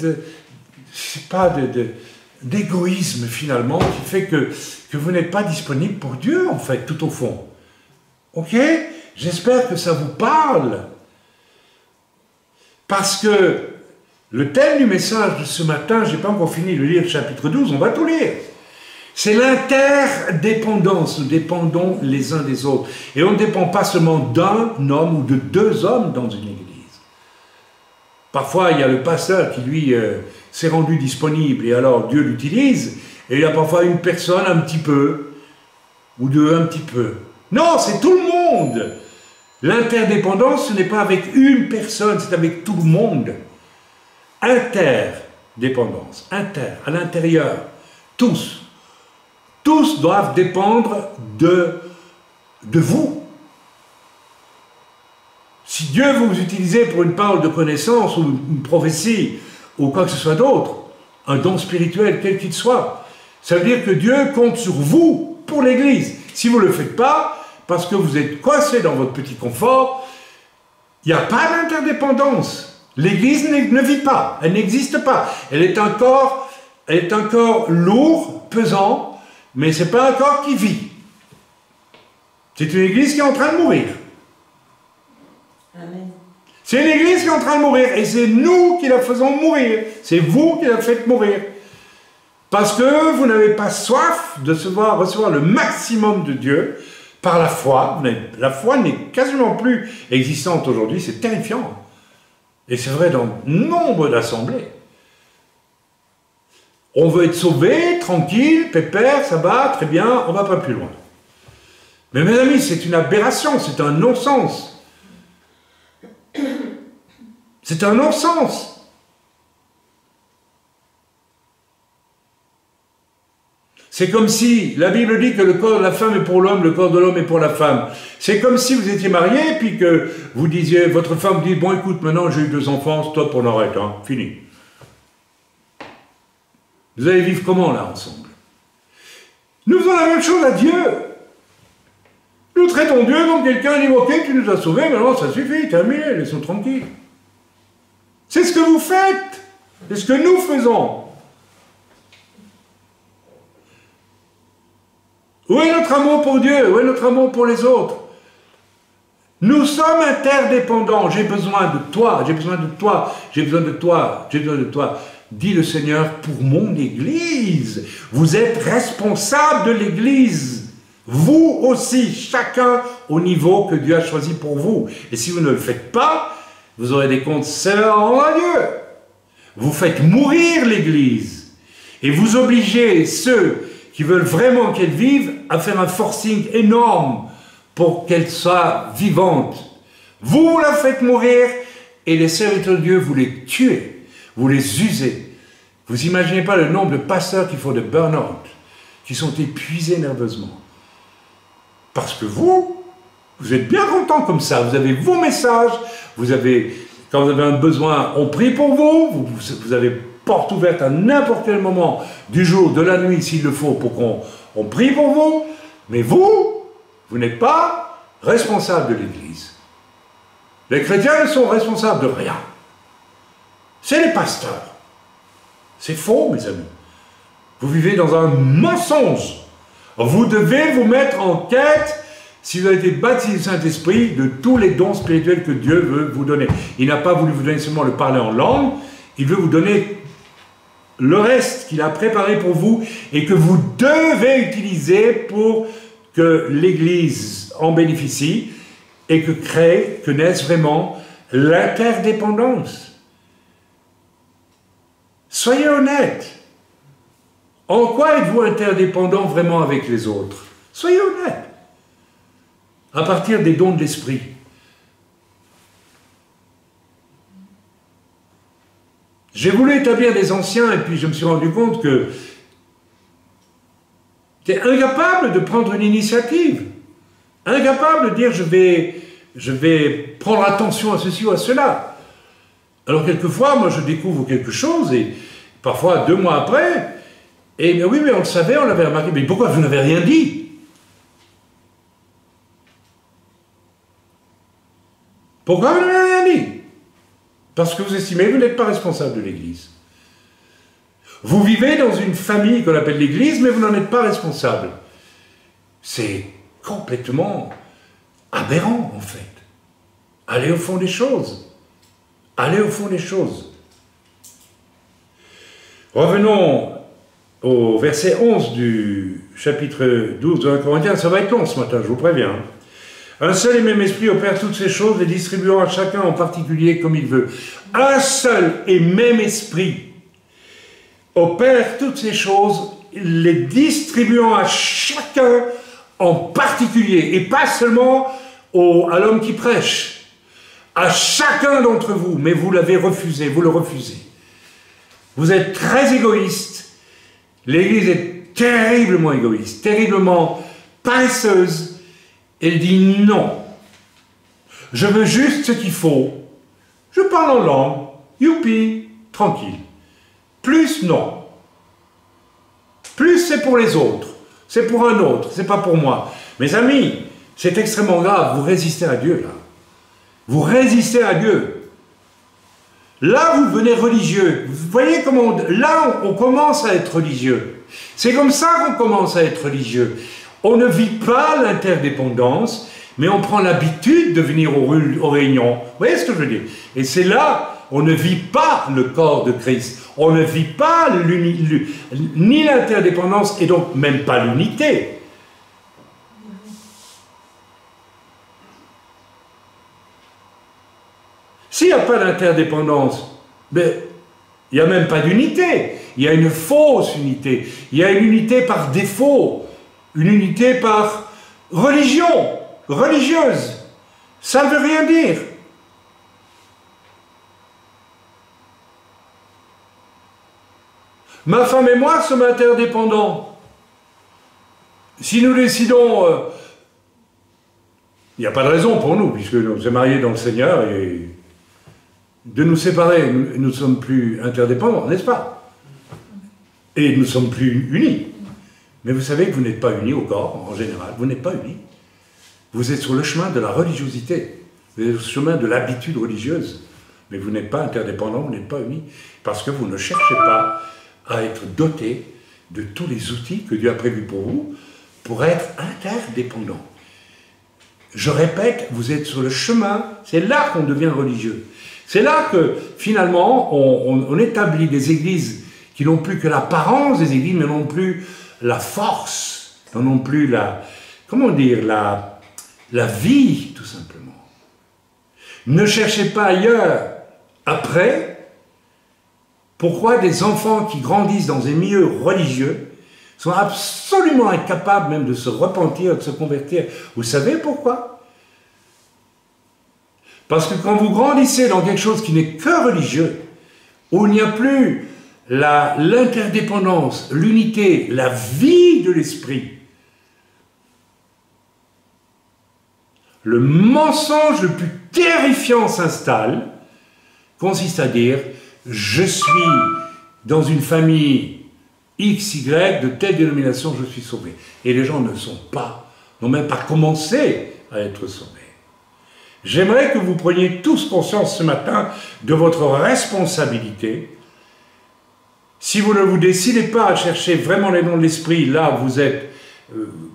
d'égoïsme finalement qui fait que vous n'êtes pas disponible pour Dieu en fait, tout au fond. Ok? J'espère que ça vous parle. Parce que le thème du message de ce matin, je n'ai pas encore fini de lire le chapitre 12, on va tout lire. C'est l'interdépendance, nous dépendons les uns des autres. Et on ne dépend pas seulement d'un homme ou de deux hommes dans une église. Parfois, il y a le pasteur qui, lui, s'est rendu disponible, et alors Dieu l'utilise, et il y a parfois une personne un petit peu, ou deux un petit peu. Non, c'est tout le monde. L'interdépendance, ce n'est pas avec une personne, c'est avec tout le monde. Interdépendance, à l'intérieur, tous. Tous doivent dépendre de vous. Si Dieu veut vous utiliser pour une parole de connaissance ou une prophétie ou quoi que ce soit d'autre, un don spirituel quel qu'il soit, ça veut dire que Dieu compte sur vous pour l'Église. Si vous ne le faites pas, parce que vous êtes coincé dans votre petit confort, il n'y a pas d'interdépendance. L'Église ne vit pas, elle n'existe pas. Elle est un corps lourd, pesant, mais ce n'est pas un corps qui vit. C'est une Église qui est en train de mourir. Amen. C'est une Église qui est en train de mourir, et c'est nous qui la faisons mourir. C'est vous qui la faites mourir. Parce que vous n'avez pas soif de recevoir le maximum de Dieu par la foi. La foi n'est quasiment plus existante aujourd'hui, c'est terrifiant. Et c'est vrai dans nombre d'assemblées. On veut être sauvé, tranquille, pépère, ça va, très bien, on ne va pas plus loin. Mais mes amis, c'est une aberration, c'est un non-sens. C'est un non-sens. C'est comme si, la Bible dit que le corps de la femme est pour l'homme, le corps de l'homme est pour la femme. C'est comme si vous étiez mariés, puis que vous disiez, votre femme vous dit, bon écoute, maintenant j'ai eu 2 enfants, stop, on arrête, hein, fini. Vous allez vivre comment là, ensemble? Nous faisons la même chose à Dieu. Nous traitons Dieu comme quelqu'un dit, ok, tu nous as sauvés, maintenant ça suffit, terminé, laissons tranquille. C'est ce que vous faites, c'est ce que nous faisons. Où est notre amour pour Dieu? Où est notre amour pour les autres? Nous sommes interdépendants. J'ai besoin de toi, j'ai besoin de toi, j'ai besoin de toi, j'ai besoin de toi. Dit le Seigneur pour mon Église. Vous êtes responsable de l'Église. Vous aussi, chacun au niveau que Dieu a choisi pour vous. Et si vous ne le faites pas, vous aurez des comptes sévères à Dieu. Vous faites mourir l'Église. Et vous obligez ceux qui veulent vraiment qu'elle vive, à faire un forcing énorme pour qu'elle soit vivante. Vous la faites mourir, et les serviteurs de Dieu, vous les tuez, vous les usez. Vous imaginez pas le nombre de pasteurs qui font des burn-out, qui sont épuisés nerveusement. Parce que vous êtes bien contents comme ça, vous avez vos messages, quand vous avez un besoin, on prie pour vous, vous avez porte ouverte à n'importe quel moment du jour, de la nuit, s'il le faut, pour qu'on prie pour vous. Mais vous n'êtes pas responsable de l'Église. Les chrétiens sont responsables de rien. C'est les pasteurs. C'est faux, mes amis. Vous vivez dans un mensonge. Vous devez vous mettre en quête, si vous avez été baptisé du Saint-Esprit, de tous les dons spirituels que Dieu veut vous donner. Il n'a pas voulu vous donner seulement le parler en langue, il veut vous donner le reste qu'il a préparé pour vous et que vous devez utiliser pour que l'Église en bénéficie et que naisse vraiment l'interdépendance. Soyez honnêtes. En quoi êtes-vous interdépendants vraiment avec les autres? Soyez honnêtes. À partir des dons de l'Esprit. J'ai voulu établir des anciens et puis je me suis rendu compte que j'étais incapable de prendre une initiative. Incapable de dire je vais prendre attention à ceci ou à cela. Alors quelquefois, moi je découvre quelque chose et parfois 2 mois après, et bien oui, mais on le savait, on l'avait remarqué, mais pourquoi vous n'avez rien dit? Pourquoi vous n'avez rien dit? Parce que vous estimez que vous n'êtes pas responsable de l'Église. Vous vivez dans une famille qu'on appelle l'Église, mais vous n'en êtes pas responsable. C'est complètement aberrant, en fait. Allez au fond des choses. Allez au fond des choses. Revenons au verset 11 du chapitre 12 de 1 Corinthiens. Ça va être long ce matin, je vous préviens. Un seul et même esprit opère toutes ces choses, les distribuant à chacun en particulier comme il veut. Un seul et même esprit opère toutes ces choses, les distribuant à chacun en particulier, et pas seulement à l'homme qui prêche, à chacun d'entre vous, mais vous l'avez refusé, vous le refusez. Vous êtes très égoïste. L'Église est terriblement égoïste, terriblement paresseuse. Elle dit non. Je veux juste ce qu'il faut. Je parle en langue. Youpi, tranquille. Plus, non. Plus, c'est pour les autres. C'est pour un autre, c'est pas pour moi. Mes amis, c'est extrêmement grave. Vous résistez à Dieu, là. Vous résistez à Dieu. Là, vous devenez religieux. Vous voyez comment... Là, on commence à être religieux. C'est comme ça qu'on commence à être religieux. On ne vit pas l'interdépendance, mais on prend l'habitude de venir aux réunions. Vous voyez ce que je veux dire? Et c'est là, on ne vit pas le corps de Christ. On ne vit pas ni l'interdépendance, et donc même pas l'unité. S'il n'y a pas d'interdépendance, ben, il n'y a même pas d'unité. Il y a une fausse unité. Il y a une unité par défaut. Une unité par religion, religieuse. Ça ne veut rien dire. Ma femme et moi sommes interdépendants. Si nous décidons... il n'y a pas de raison pour nous, puisque nous sommes mariés dans le Seigneur, et de nous séparer, nous ne sommes plus interdépendants, n'est-ce pas? Et nous ne sommes plus unis. Mais vous savez que vous n'êtes pas unis au corps, en général. Vous n'êtes pas unis. Vous êtes sur le chemin de la religiosité. Vous êtes sur le chemin de l'habitude religieuse. Mais vous n'êtes pas interdépendants, vous n'êtes pas unis. Parce que vous ne cherchez pas à être dotés de tous les outils que Dieu a prévus pour vous, pour être interdépendants. Je répète, vous êtes sur le chemin, c'est là qu'on devient religieux. C'est là que, finalement, on établit des églises qui n'ont plus que l'apparence des églises, mais n'ont plus la force, n'ont plus la, comment dire, la vie, tout simplement. Ne cherchez pas ailleurs. Après, pourquoi des enfants qui grandissent dans des milieux religieux sont absolument incapables même de se repentir, de se convertir? Vous savez pourquoi? Parce que quand vous grandissez dans quelque chose qui n'est que religieux, où il n'y a plus l'interdépendance, l'unité, la vie de l'esprit, le mensonge le plus terrifiant s'installe, consiste à dire « je suis dans une famille XY de telle dénomination, je suis sauvé ». Et les gens ne sont pas, n'ont même pas commencé à être sauvés. J'aimerais que vous preniez tous conscience ce matin de votre responsabilité. Si vous ne vous décidez pas à chercher vraiment les dons de l'Esprit, là vous êtes,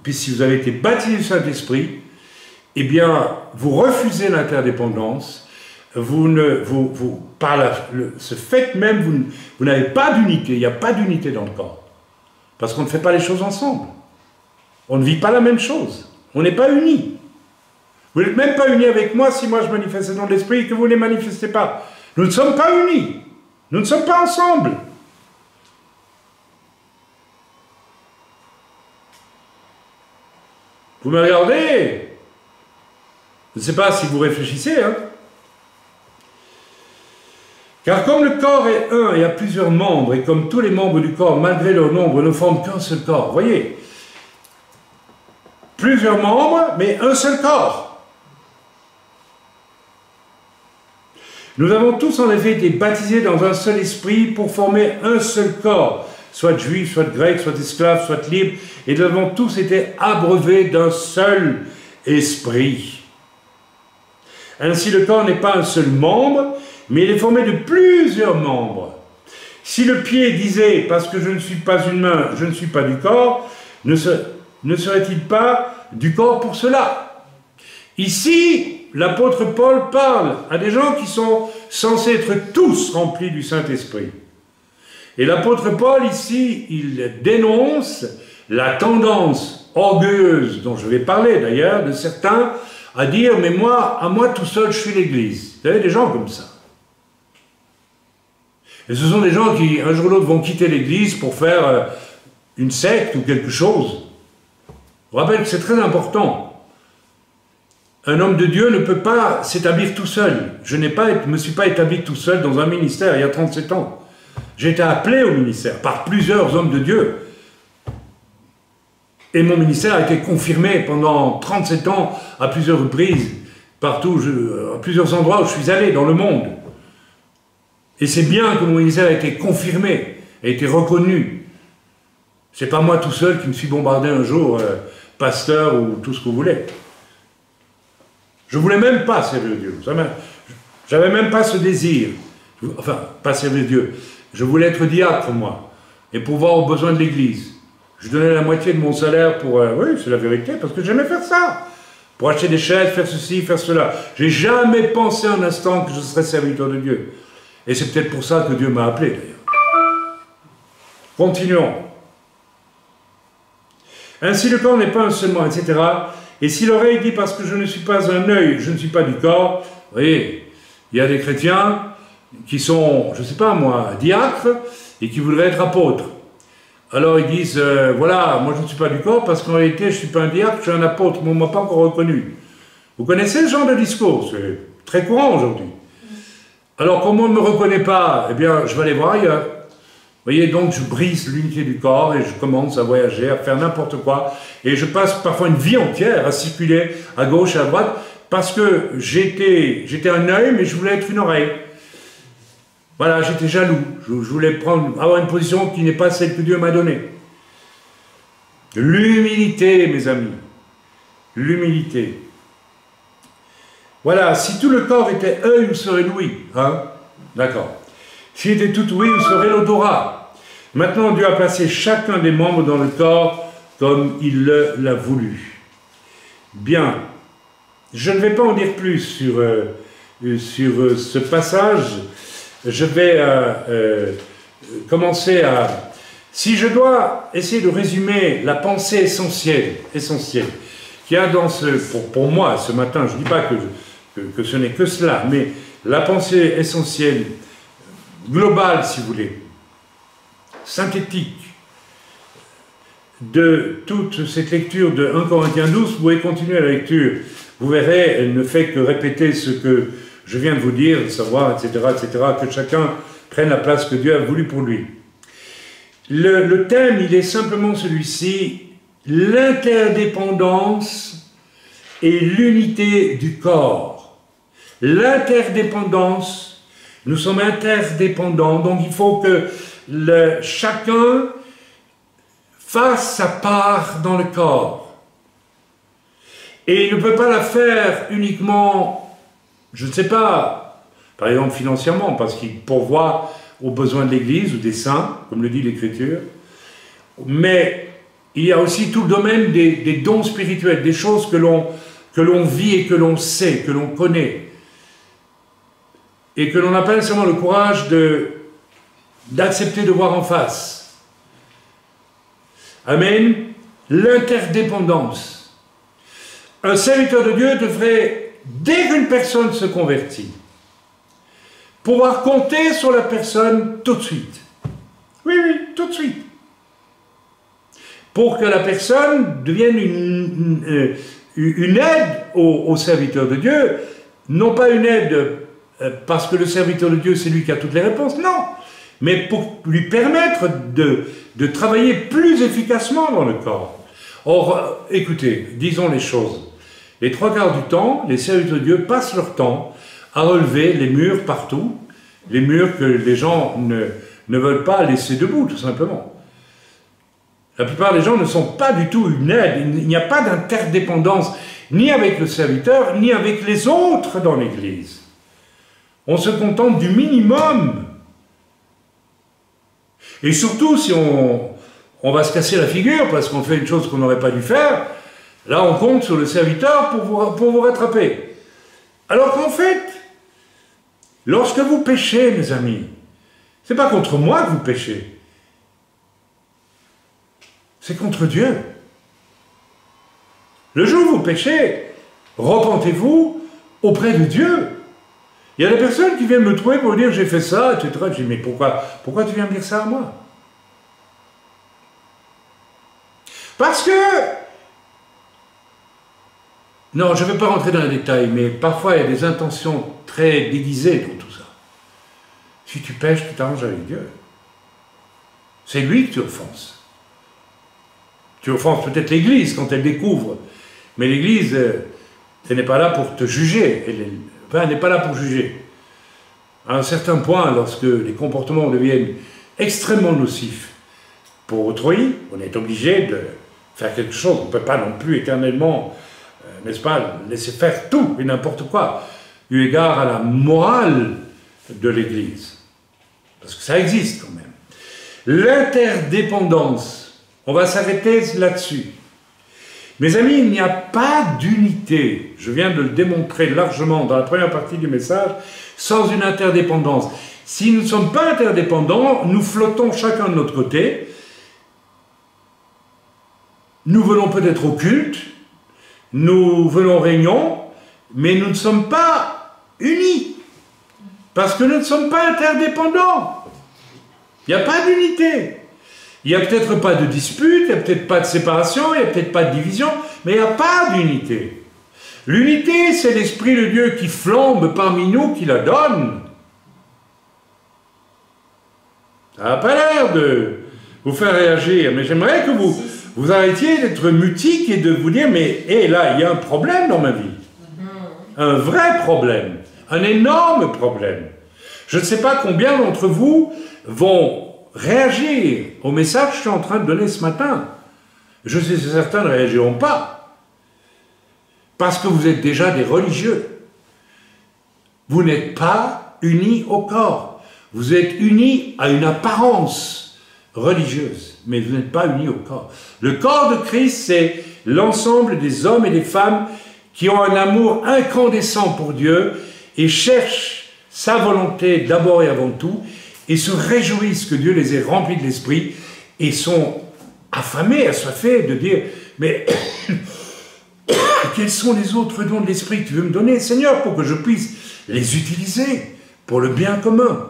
puis si vous avez été baptisé du Saint-Esprit, eh bien, vous refusez l'interdépendance, par ce fait même, vous n'avez pas d'unité, il n'y a pas d'unité dans le corps. Parce qu'on ne fait pas les choses ensemble. On ne vit pas la même chose. On n'est pas unis. Vous n'êtes même pas unis avec moi si moi je manifeste le don de l'Esprit et que vous ne les manifestez pas. Nous ne sommes pas unis. Nous ne sommes pas ensemble. Vous me regardez? Je ne sais pas si vous réfléchissez, hein? Car comme le corps est un et a plusieurs membres, et comme tous les membres du corps, malgré leur nombre, ne forment qu'un seul corps, voyez, plusieurs membres, mais un seul corps. Nous avons tous en effet été baptisés dans un seul esprit pour former un seul corps, soit juif, soit grec, soit esclave, soit libre, et nous avons tous été abreuvés d'un seul esprit. Ainsi, le corps n'est pas un seul membre, mais il est formé de plusieurs membres. Si le pied disait « parce que je ne suis pas une main, je ne suis pas du corps », ne serait-il pas du corps pour cela? Ici, l'apôtre Paul parle à des gens qui sont censés être tous remplis du Saint-Esprit. Et l'apôtre Paul, ici, il dénonce la tendance orgueilleuse, dont je vais parler d'ailleurs, de certains, à dire « mais moi, à moi tout seul, je suis l'Église ». Vous avez des gens comme ça. Et ce sont des gens qui, un jour ou l'autre, vont quitter l'Église pour faire une secte ou quelque chose. Je rappelle que c'est très important. Un homme de Dieu ne peut pas s'établir tout seul. Je ne me suis pas établi tout seul dans un ministère il y a 37 ans. J'ai été appelé au ministère par plusieurs hommes de Dieu. Et mon ministère a été confirmé pendant 37 ans à plusieurs reprises, partout, à plusieurs endroits où je suis allé dans le monde. Et c'est bien que mon ministère a été confirmé, a été reconnu. C'est pas moi tout seul qui me suis bombardé un jour, pasteur ou tout ce que vous voulez. Je voulais même pas servir Dieu. J'avais même pas ce désir. Enfin, pas servir Dieu. Je voulais être diacre, moi, et pouvoir aux besoins de l'Église. Je donnais la moitié de mon salaire pour... oui, c'est la vérité, parce que j'aimais faire ça. Pour acheter des chaises, faire ceci, faire cela. J'ai jamais pensé un instant que je serais serviteur de Dieu. Et c'est peut-être pour ça que Dieu m'a appelé, d'ailleurs. Continuons. Ainsi, le corps n'est pas un seulement, etc. Et si l'oreille dit, parce que je ne suis pas un œil, je ne suis pas du corps, vous voyez, il y a des chrétiens qui sont, je ne sais pas moi, diacres, et qui voudraient être apôtres. Alors ils disent, voilà, moi je ne suis pas du corps parce qu'en réalité je ne suis pas un diacre, je suis un apôtre, mais on ne m'a pas encore reconnu. Vous connaissez ce genre de discours, c'est très courant aujourd'hui. Alors comme on ne me reconnaît pas, eh bien je vais aller voir ailleurs. Vous voyez, donc je brise l'unité du corps et je commence à voyager, à faire n'importe quoi. Et je passe parfois une vie entière à circuler à gauche et à droite parce que j'étais un œil mais je voulais être une oreille. Voilà, j'étais jaloux. Je voulais avoir une position qui n'est pas celle que Dieu m'a donnée. L'humilité, mes amis. L'humilité. Voilà, si tout le corps était œil, où serait l'ouïe, hein? D'accord. S'il était tout ouïe, où serait l'odorat? Maintenant, Dieu a placé chacun des membres dans le corps comme il l'a voulu. Bien. Je ne vais pas en dire plus sur ce passage. Je vais commencer à... Si je dois essayer de résumer la pensée essentielle qu'il y a dans pour moi, ce matin, je ne dis pas que ce n'est que cela, mais la pensée essentielle, globale, si vous voulez, synthétique, de toute cette lecture de 1 Corinthiens 12, vous pouvez continuer la lecture. Vous verrez, elle ne fait que répéter ce que je viens de vous dire, savoir, etc., que chacun prenne la place que Dieu a voulu pour lui. Le thème, il est simplement celui-ci, l'interdépendance et l'unité du corps. L'interdépendance, nous sommes interdépendants, donc il faut que chacun fasse sa part dans le corps. Et il ne peut pas la faire uniquement... Je ne sais pas, par exemple financièrement, parce qu'il pourvoit aux besoins de l'Église ou des saints, comme le dit l'Écriture, mais il y a aussi tout le domaine des dons spirituels, des choses que l'on vit et que l'on sait, que l'on connaît, et que l'on n'a pas nécessairement le courage d'accepter de voir en face. Amen. L'interdépendance. Un serviteur de Dieu devrait... Dès qu'une personne se convertit, pouvoir compter sur la personne tout de suite. Oui, tout de suite. Pour que la personne devienne une aide au serviteur de Dieu, non pas une aide parce que le serviteur de Dieu c'est lui qui a toutes les réponses, non, mais pour lui permettre de travailler plus efficacement dans le corps. Or, écoutez, disons les choses. Les 3/4 du temps, les serviteurs de Dieu passent leur temps à relever les murs partout, les murs que les gens ne veulent pas laisser debout, tout simplement. La plupart des gens ne sont pas du tout une aide, il n'y a pas d'interdépendance, ni avec le serviteur, ni avec les autres dans l'Église. On se contente du minimum. Et surtout, si on va se casser la figure parce qu'on fait une chose qu'on n'aurait pas dû faire, là, on compte sur le serviteur pour vous rattraper. Alors qu'en fait, lorsque vous péchez, mes amis, c'est pas contre moi que vous péchez. C'est contre Dieu. Le jour où vous péchez, repentez-vous auprès de Dieu. Il y a des personnes qui viennent me trouver pour dire j'ai fait ça, etc. Je dis mais pourquoi tu viens me dire ça à moi? Parce que Non, je ne vais pas rentrer dans les détails, mais parfois il y a des intentions très déguisées dans tout ça. Si tu pêches, tu t'arranges avec Dieu. C'est lui que tu offenses. Tu offenses peut-être l'Église quand elle découvre, mais l'Église, elle n'est pas là pour te juger. Elle n'est pas là pour juger. À un certain point, lorsque les comportements deviennent extrêmement nocifs pour autrui, on est obligé de faire quelque chose. On ne peut pas non plus éternellement, n'est-ce pas, laisser faire tout et n'importe quoi, eu égard à la morale de l'Église. Parce que ça existe quand même. L'interdépendance, on va s'arrêter là-dessus. Mes amis, il n'y a pas d'unité, je viens de le démontrer largement dans la première partie du message, sans une interdépendance. Si nous ne sommes pas interdépendants, nous flottons chacun de notre côté, nous venons peut-être au culte, nous venons aux réunions, mais nous ne sommes pas unis, parce que nous ne sommes pas interdépendants. Il n'y a pas d'unité. Il n'y a peut-être pas de dispute, il n'y a peut-être pas de séparation, il n'y a peut-être pas de division, mais il n'y a pas d'unité. L'unité, c'est l'Esprit de Dieu qui flambe parmi nous, qui la donne. Ça n'a pas l'air de vous faire réagir, mais j'aimerais que vous arrêtiez d'être mutique et de vous dire, mais là, il y a un problème dans ma vie. Un vrai problème, un énorme problème. Je ne sais pas combien d'entre vous vont réagir au message que je suis en train de donner ce matin. Je sais que certains ne réagiront pas. Parce que vous êtes déjà des religieux. Vous n'êtes pas unis au corps. Vous êtes unis à une apparence religieuse, mais vous n'êtes pas unis au corps. Le corps de Christ, c'est l'ensemble des hommes et des femmes qui ont un amour incandescent pour Dieu et cherchent sa volonté d'abord et avant tout, et se réjouissent que Dieu les ait remplis de l'Esprit, et sont affamés, assoiffés de dire, mais quels sont les autres dons de l'Esprit que tu veux me donner, Seigneur, pour que je puisse les utiliser pour le bien commun.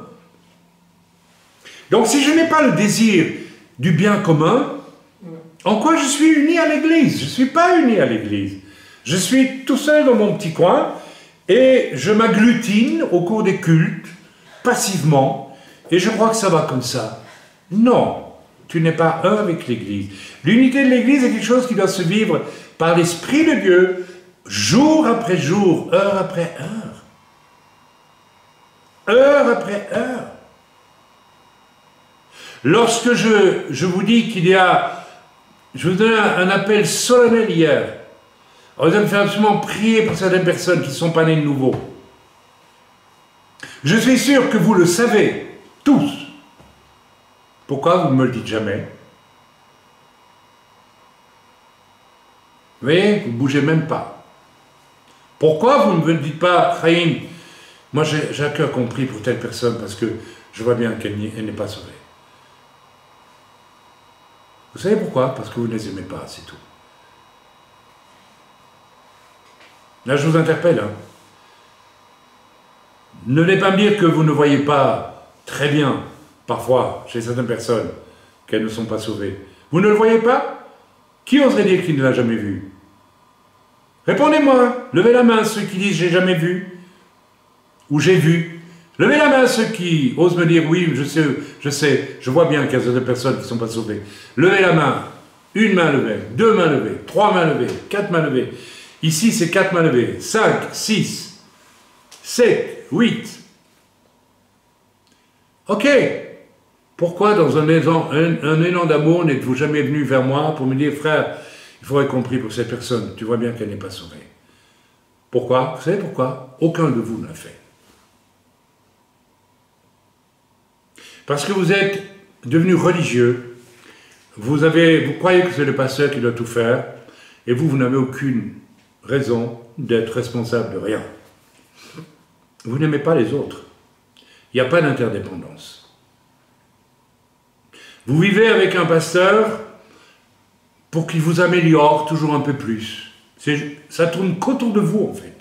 Donc si je n'ai pas le désir du bien commun, en quoi je suis uni à l'Église? Je ne suis pas uni à l'Église. Je suis tout seul dans mon petit coin, et je m'agglutine au cours des cultes, passivement, et je crois que ça va comme ça. Non, tu n'es pas un avec l'Église. L'unité de l'Église est quelque chose qui doit se vivre par l'Esprit de Dieu, jour après jour, heure après heure. Heure après heure. Lorsque je vous dis qu'il y a... Je vous donne un appel solennel hier. On va faire absolument prier pour certaines personnes qui ne sont pas nées de nouveau. Je suis sûr que vous le savez. Tous. Pourquoi vous ne me le dites jamais? Vous voyez, vous ne bougez même pas. Pourquoi vous ne me dites pas, Chaim, moi j'ai à cœur compris pour telle personne parce que je vois bien qu'elle n'est pas sauvée. Vous savez pourquoi? Parce que vous ne les aimez pas, c'est tout. Là, je vous interpelle. Hein. Ne venez pas me dire que vous ne voyez pas très bien, parfois, chez certaines personnes, qu'elles ne sont pas sauvées. Vous ne le voyez pas? Qui oserait dire qu'il ne l'a jamais vu? Répondez-moi, levez la main ceux qui disent « j'ai jamais vu » ou « j'ai vu ». Levez la main ceux qui osent me dire « oui, je sais, je vois bien qu'il y a certaines personnes qui ne sont pas sauvées ». Levez la main, une main levée, deux mains levées, trois mains levées, quatre mains levées. Ici, c'est 4 mains levées, 5, 6, 7, 8. Ok, pourquoi dans un élan d'amour n'êtes-vous jamais venu vers moi pour me dire, frère, il faudrait compris pour cette personne, tu vois bien qu'elle n'est pas sauvée. Pourquoi? Vous savez pourquoi? Aucun de vous ne l'a fait. Parce que vous êtes devenu religieux, vous croyez que c'est le pasteur qui doit tout faire, et vous n'avez aucune raison d'être responsable de rien. Vous n'aimez pas les autres. Il n'y a pas d'interdépendance. Vous vivez avec un pasteur pour qu'il vous améliore toujours un peu plus. Ça tourne qu'autour de vous, en fait.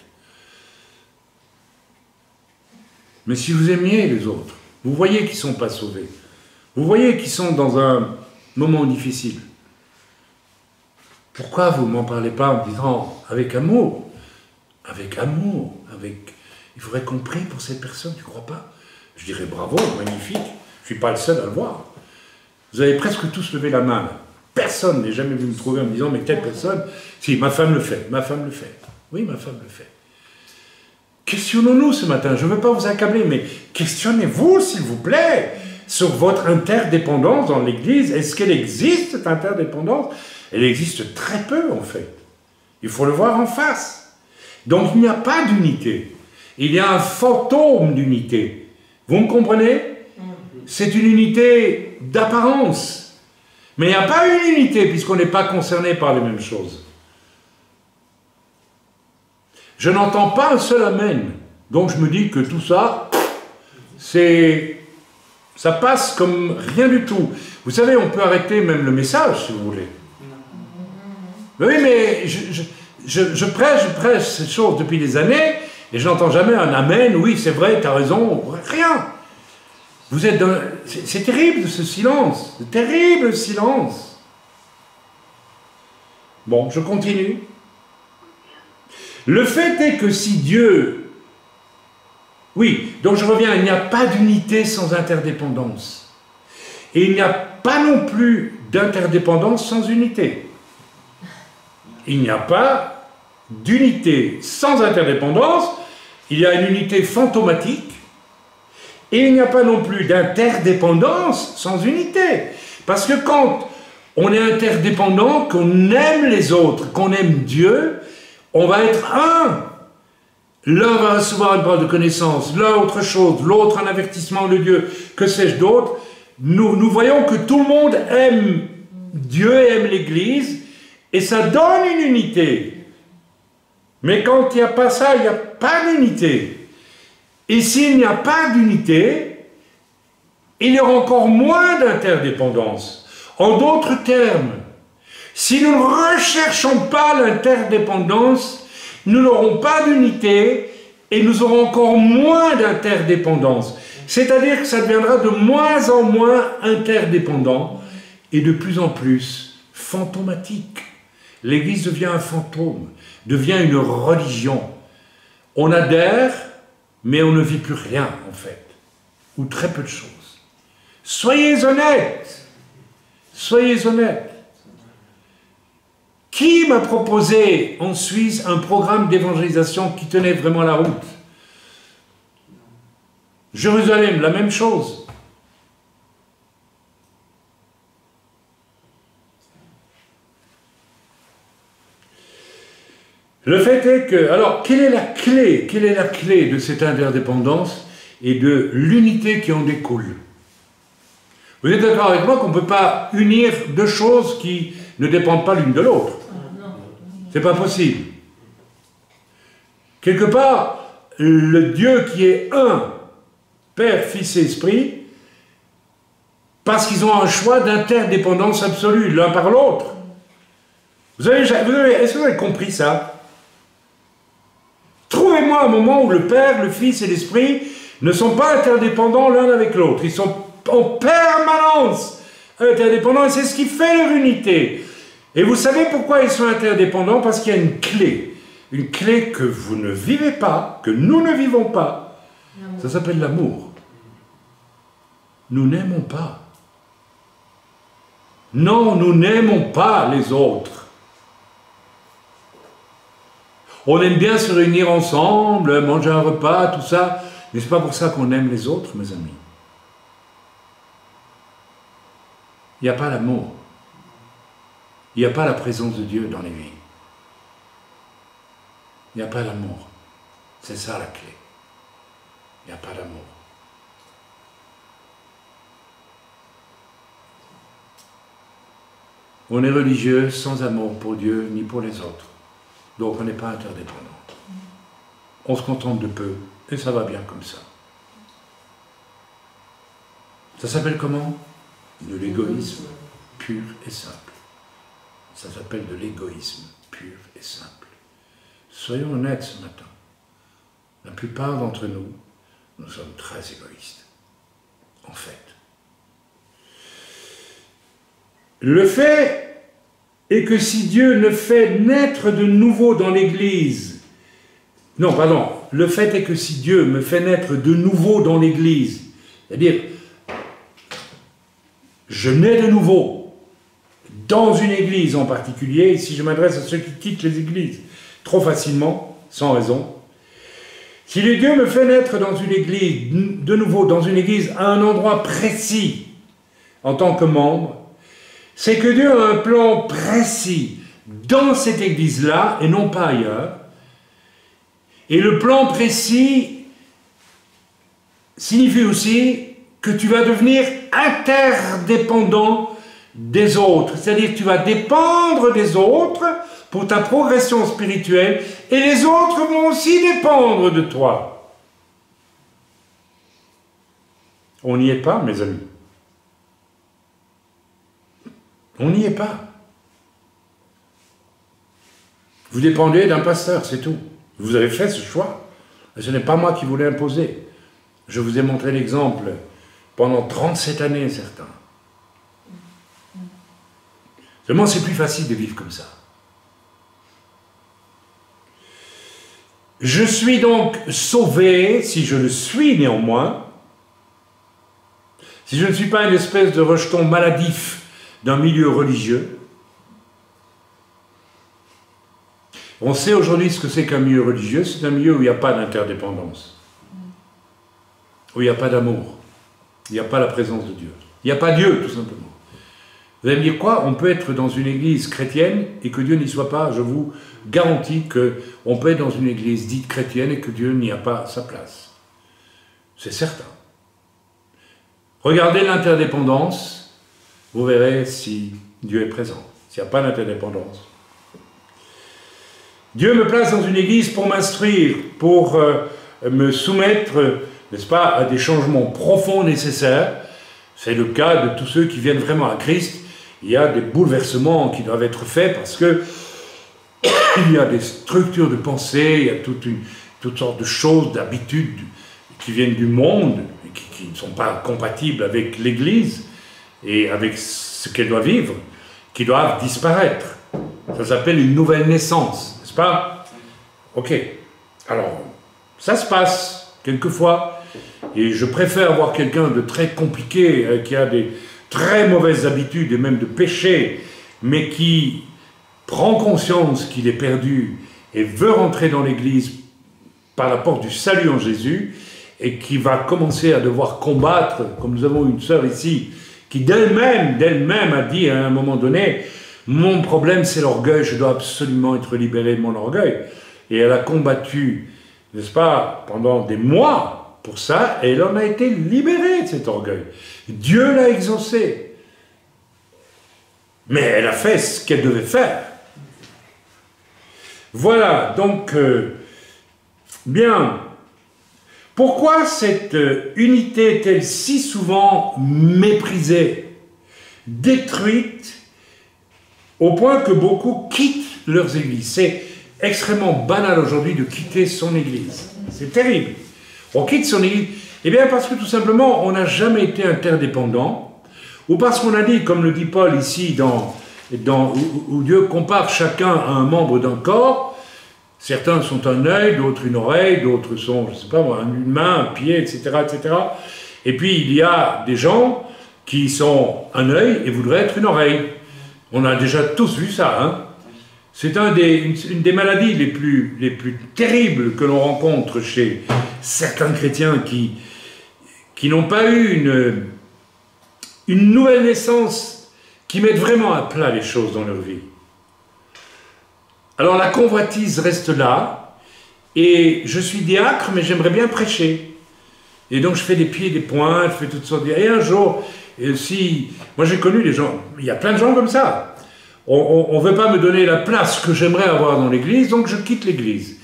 Mais si vous aimiez les autres, vous voyez qu'ils ne sont pas sauvés. Vous voyez qu'ils sont dans un moment difficile. Pourquoi vous ne m'en parlez pas en me disant avec amour? avec amour, avec... Il faudrait qu'on prie pour cette personne, tu ne crois pas? Je dirais bravo, magnifique, je ne suis pas le seul à le voir. Vous avez presque tous levé la main, là. Personne n'est jamais venu me trouver en me disant, mais telle personne, si, ma femme le fait, ma femme le fait. Oui, ma femme le fait. Questionnons-nous ce matin, je ne veux pas vous accabler, mais questionnez-vous, s'il vous plaît, sur votre interdépendance dans l'Église. Est-ce qu'elle existe, cette interdépendance? Elle existe très peu, en fait. Il faut le voir en face. Donc, il n'y a pas d'unité. Il y a un fantôme d'unité. Vous me comprenez? C'est une unité d'apparence. Mais il n'y a pas une unité, puisqu'on n'est pas concerné par les mêmes choses. Je n'entends pas un seul amen. Donc je me dis que tout ça, ça passe comme rien du tout. Vous savez, on peut arrêter même le message, si vous voulez. Oui, mais je prêche ces choses depuis des années, et je n'entends jamais un amen, oui, c'est vrai, tu as raison, rien. Vous êtes dans... C'est terrible ce silence, ce terrible silence. Bon, je continue. Le fait est que si Dieu... Oui, donc je reviens, il n'y a pas d'unité sans interdépendance. Et il n'y a pas non plus d'interdépendance sans unité. Il n'y a pas d'unité sans interdépendance, il y a une unité fantomatique, et il n'y a pas non plus d'interdépendance sans unité. Parce que quand on est interdépendant, qu'on aime les autres, qu'on aime Dieu, on va être un. L'un va recevoir une parole de connaissance, l'un autre chose, l'autre un avertissement de Dieu, que sais-je d'autre. Nous voyons que tout le monde aime Dieu et aime l'Église, et ça donne une unité. Mais quand il n'y a pas ça, il n'y a pas d'unité. Et s'il n'y a pas d'unité, il y aura encore moins d'interdépendance. En d'autres termes, si nous ne recherchons pas l'interdépendance, nous n'aurons pas d'unité et nous aurons encore moins d'interdépendance. C'est-à-dire que ça deviendra de moins en moins interdépendant et de plus en plus fantomatique. L'Église devient un fantôme, devient une religion. On adhère, mais on ne vit plus rien, en fait, ou très peu de choses. Soyez honnêtes, soyez honnêtes. Qui m'a proposé en Suisse un programme d'évangélisation qui tenait vraiment la route? Jérusalem, la même chose. Le fait est que, alors, quelle est la clé? Quelle est la clé de cette interdépendance et de l'unité qui en découle? Vous êtes d'accord avec moi qu'on ne peut pas unir deux choses qui ne dépendent pas l'une de l'autre? C'est pas possible. Quelque part, le Dieu qui est un, Père, Fils et Esprit, parce qu'ils ont un choix d'interdépendance absolue, l'un par l'autre. Est-ce que vous avez compris ça? Trouvez-moi un moment où le Père, le Fils et l'Esprit ne sont pas interdépendants l'un avec l'autre. Ils sont en permanence interdépendants et c'est ce qui fait leur unité. Et vous savez pourquoi ils sont interdépendants? Parce qu'il y a une clé que vous ne vivez pas, que nous ne vivons pas. Ça s'appelle l'amour. Nous n'aimons pas. Non, nous n'aimons pas les autres. On aime bien se réunir ensemble, manger un repas, tout ça, mais ce n'est pas pour ça qu'on aime les autres, mes amis. Il n'y a pas l'amour. Il n'y a pas la présence de Dieu dans les vies. Il n'y a pas l'amour. C'est ça la clé. Il n'y a pas d'amour. On est religieux sans amour pour Dieu ni pour les autres. Donc on n'est pas interdépendant. On se contente de peu et ça va bien comme ça. Ça s'appelle comment? De l'égoïsme pur et simple. Ça s'appelle de l'égoïsme pur et simple. Soyons honnêtes ce matin. La plupart d'entre nous, nous sommes très égoïstes. En fait. Le fait est que si Dieu ne fait naître de nouveau dans l'Église Non, pardon. Le fait est que si Dieu me fait naître de nouveau dans l'Église, c'est-à-dire, je nais de nouveau dans une Église en particulier, et si je m'adresse à ceux qui quittent les Églises trop facilement, sans raison, si le Dieu me fait naître dans une Église, de nouveau dans une Église à un endroit précis, en tant que membre, c'est que Dieu a un plan précis dans cette Église-là, et non pas ailleurs. Et le plan précis signifie aussi que tu vas devenir interdépendant des autres. C'est-à-dire que tu vas dépendre des autres pour ta progression spirituelle, et les autres vont aussi dépendre de toi. On n'y est pas, mes amis. On n'y est pas. Vous dépendez d'un pasteur, c'est tout. Vous avez fait ce choix. Ce n'est pas moi qui vous l'ai imposé. Je vous ai montré l'exemple pendant 37 années, certains. Seulement, c'est plus facile de vivre comme ça. Je suis donc sauvé, si je le suis néanmoins, si je ne suis pas une espèce de rejeton maladif d'un milieu religieux. On sait aujourd'hui ce que c'est qu'un milieu religieux, c'est un milieu où il n'y a pas d'interdépendance, où il n'y a pas d'amour, il n'y a pas la présence de Dieu. Il n'y a pas Dieu, tout simplement. Vous allez me dire quoi? On peut être dans une église chrétienne et que Dieu n'y soit pas. Je vous garantis qu'on peut être dans une église dite chrétienne et que Dieu n'y a pas sa place. C'est certain. Regardez l'interdépendance, vous verrez si Dieu est présent. S'il n'y a pas d'interdépendance. Dieu me place dans une église pour m'instruire, pour me soumettre, n'est-ce pas, à des changements profonds nécessaires. C'est le cas de tous ceux qui viennent vraiment à Christ. Il y a des bouleversements qui doivent être faits parce que il y a des structures de pensée, il y a toutes sortes de choses, d'habitudes qui viennent du monde, qui ne sont pas compatibles avec l'Église et avec ce qu'elle doit vivre, qui doivent disparaître. Ça s'appelle une nouvelle naissance, n'est-ce pas? Ok. Alors, ça se passe quelquefois, et je préfère avoir quelqu'un de très compliqué, qui a des très mauvaises habitudes et même de péché, mais qui prend conscience qu'il est perdu et veut rentrer dans l'Église par la porte du salut en Jésus, et qui va commencer à devoir combattre, comme nous avons une sœur ici, qui d'elle-même a dit à un moment donné, mon problème c'est l'orgueil, je dois absolument être libéré de mon orgueil. Et elle a combattu, n'est-ce pas, pendant des mois pour ça, et elle en a été libérée de cet orgueil. Dieu l'a exaucée. Mais elle a fait ce qu'elle devait faire. Voilà, donc, bien. Pourquoi cette unité est-elle si souvent méprisée, détruite, au point que beaucoup quittent leurs églises? C'est extrêmement banal aujourd'hui de quitter son église. C'est terrible. On quitte son église, eh bien parce que tout simplement, on n'a jamais été interdépendant, ou parce qu'on a dit, comme le dit Paul ici, où Dieu compare chacun à un membre d'un corps. Certains sont un œil, d'autres une oreille, d'autres sont, je ne sais pas moi, une main, un pied, etc., etc. Et puis il y a des gens qui sont un œil et voudraient être une oreille. On a déjà tous vu ça, hein. C'est une des maladies les plus terribles que l'on rencontre chez certains chrétiens qui n'ont pas eu une nouvelle naissance qui mette vraiment à plat les choses dans leur vie. Alors la convoitise reste là, et je suis diacre, mais j'aimerais bien prêcher. Et donc je fais des pieds, des poings, je fais toutes sortes de... Et un jour, moi j'ai connu des gens, il y a plein de gens comme ça. On ne veut pas me donner la place que j'aimerais avoir dans l'église, donc je quitte l'église.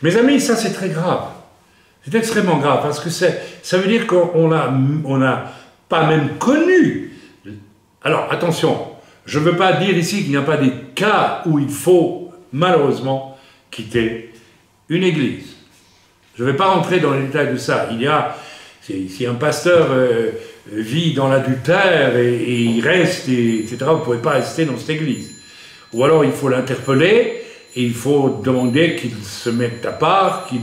Mes amis, ça c'est très grave. C'est extrêmement grave, parce que ça veut dire qu'on n'a pas même connu. Alors attention, je ne veux pas dire ici qu'il n'y a pas des cas où il faut malheureusement quitter une église. Je ne vais pas rentrer dans les détails de ça. Si un pasteur vit dans l'adultère et il reste, etc., vous ne pouvez pas rester dans cette église. Ou alors il faut l'interpeller, et il faut demander qu'il se mette à part, qu'il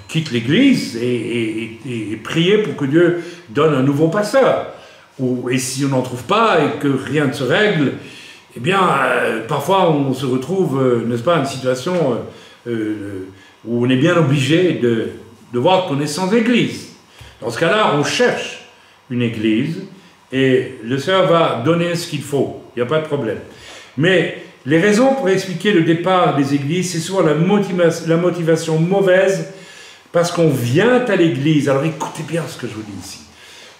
quitte l'église et prier pour que Dieu donne un nouveau pasteur. Et si on n'en trouve pas et que rien ne se règle, eh bien, parfois on se retrouve, n'est-ce pas, une situation où on est bien obligé de voir qu'on est sans église. Dans ce cas-là, on cherche une église et le Seigneur va donner ce qu'il faut, il n'y a pas de problème. Mais les raisons pour expliquer le départ des églises, c'est souvent la motivation mauvaise, parce qu'on vient à l'église, alors écoutez bien ce que je vous dis ici,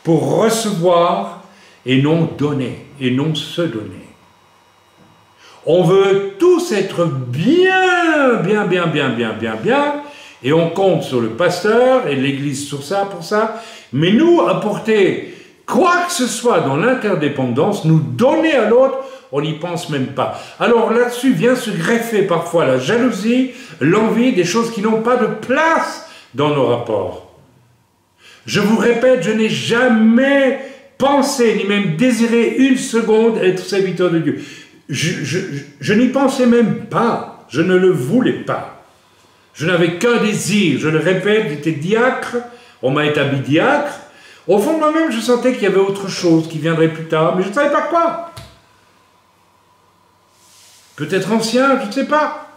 pour recevoir et non donner, et non se donner. On veut tous être bien, et on compte sur le pasteur et l'église sur ça, pour ça, mais nous, apporter quoi que ce soit dans l'interdépendance, nous donner à l'autre, on n'y pense même pas. Alors là-dessus vient se greffer parfois la jalousie, l'envie, des choses qui n'ont pas de place dans nos rapports. Je vous répète, je n'ai jamais pensé, ni même désiré une seconde être serviteur de Dieu. Je n'y pensais même pas, je ne le voulais pas. Je n'avais qu'un désir, je le répète, j'étais diacre, on m'a établi diacre. Au fond de moi-même, je sentais qu'il y avait autre chose qui viendrait plus tard, mais je ne savais pas quoi. Peut-être ancien, je ne sais pas.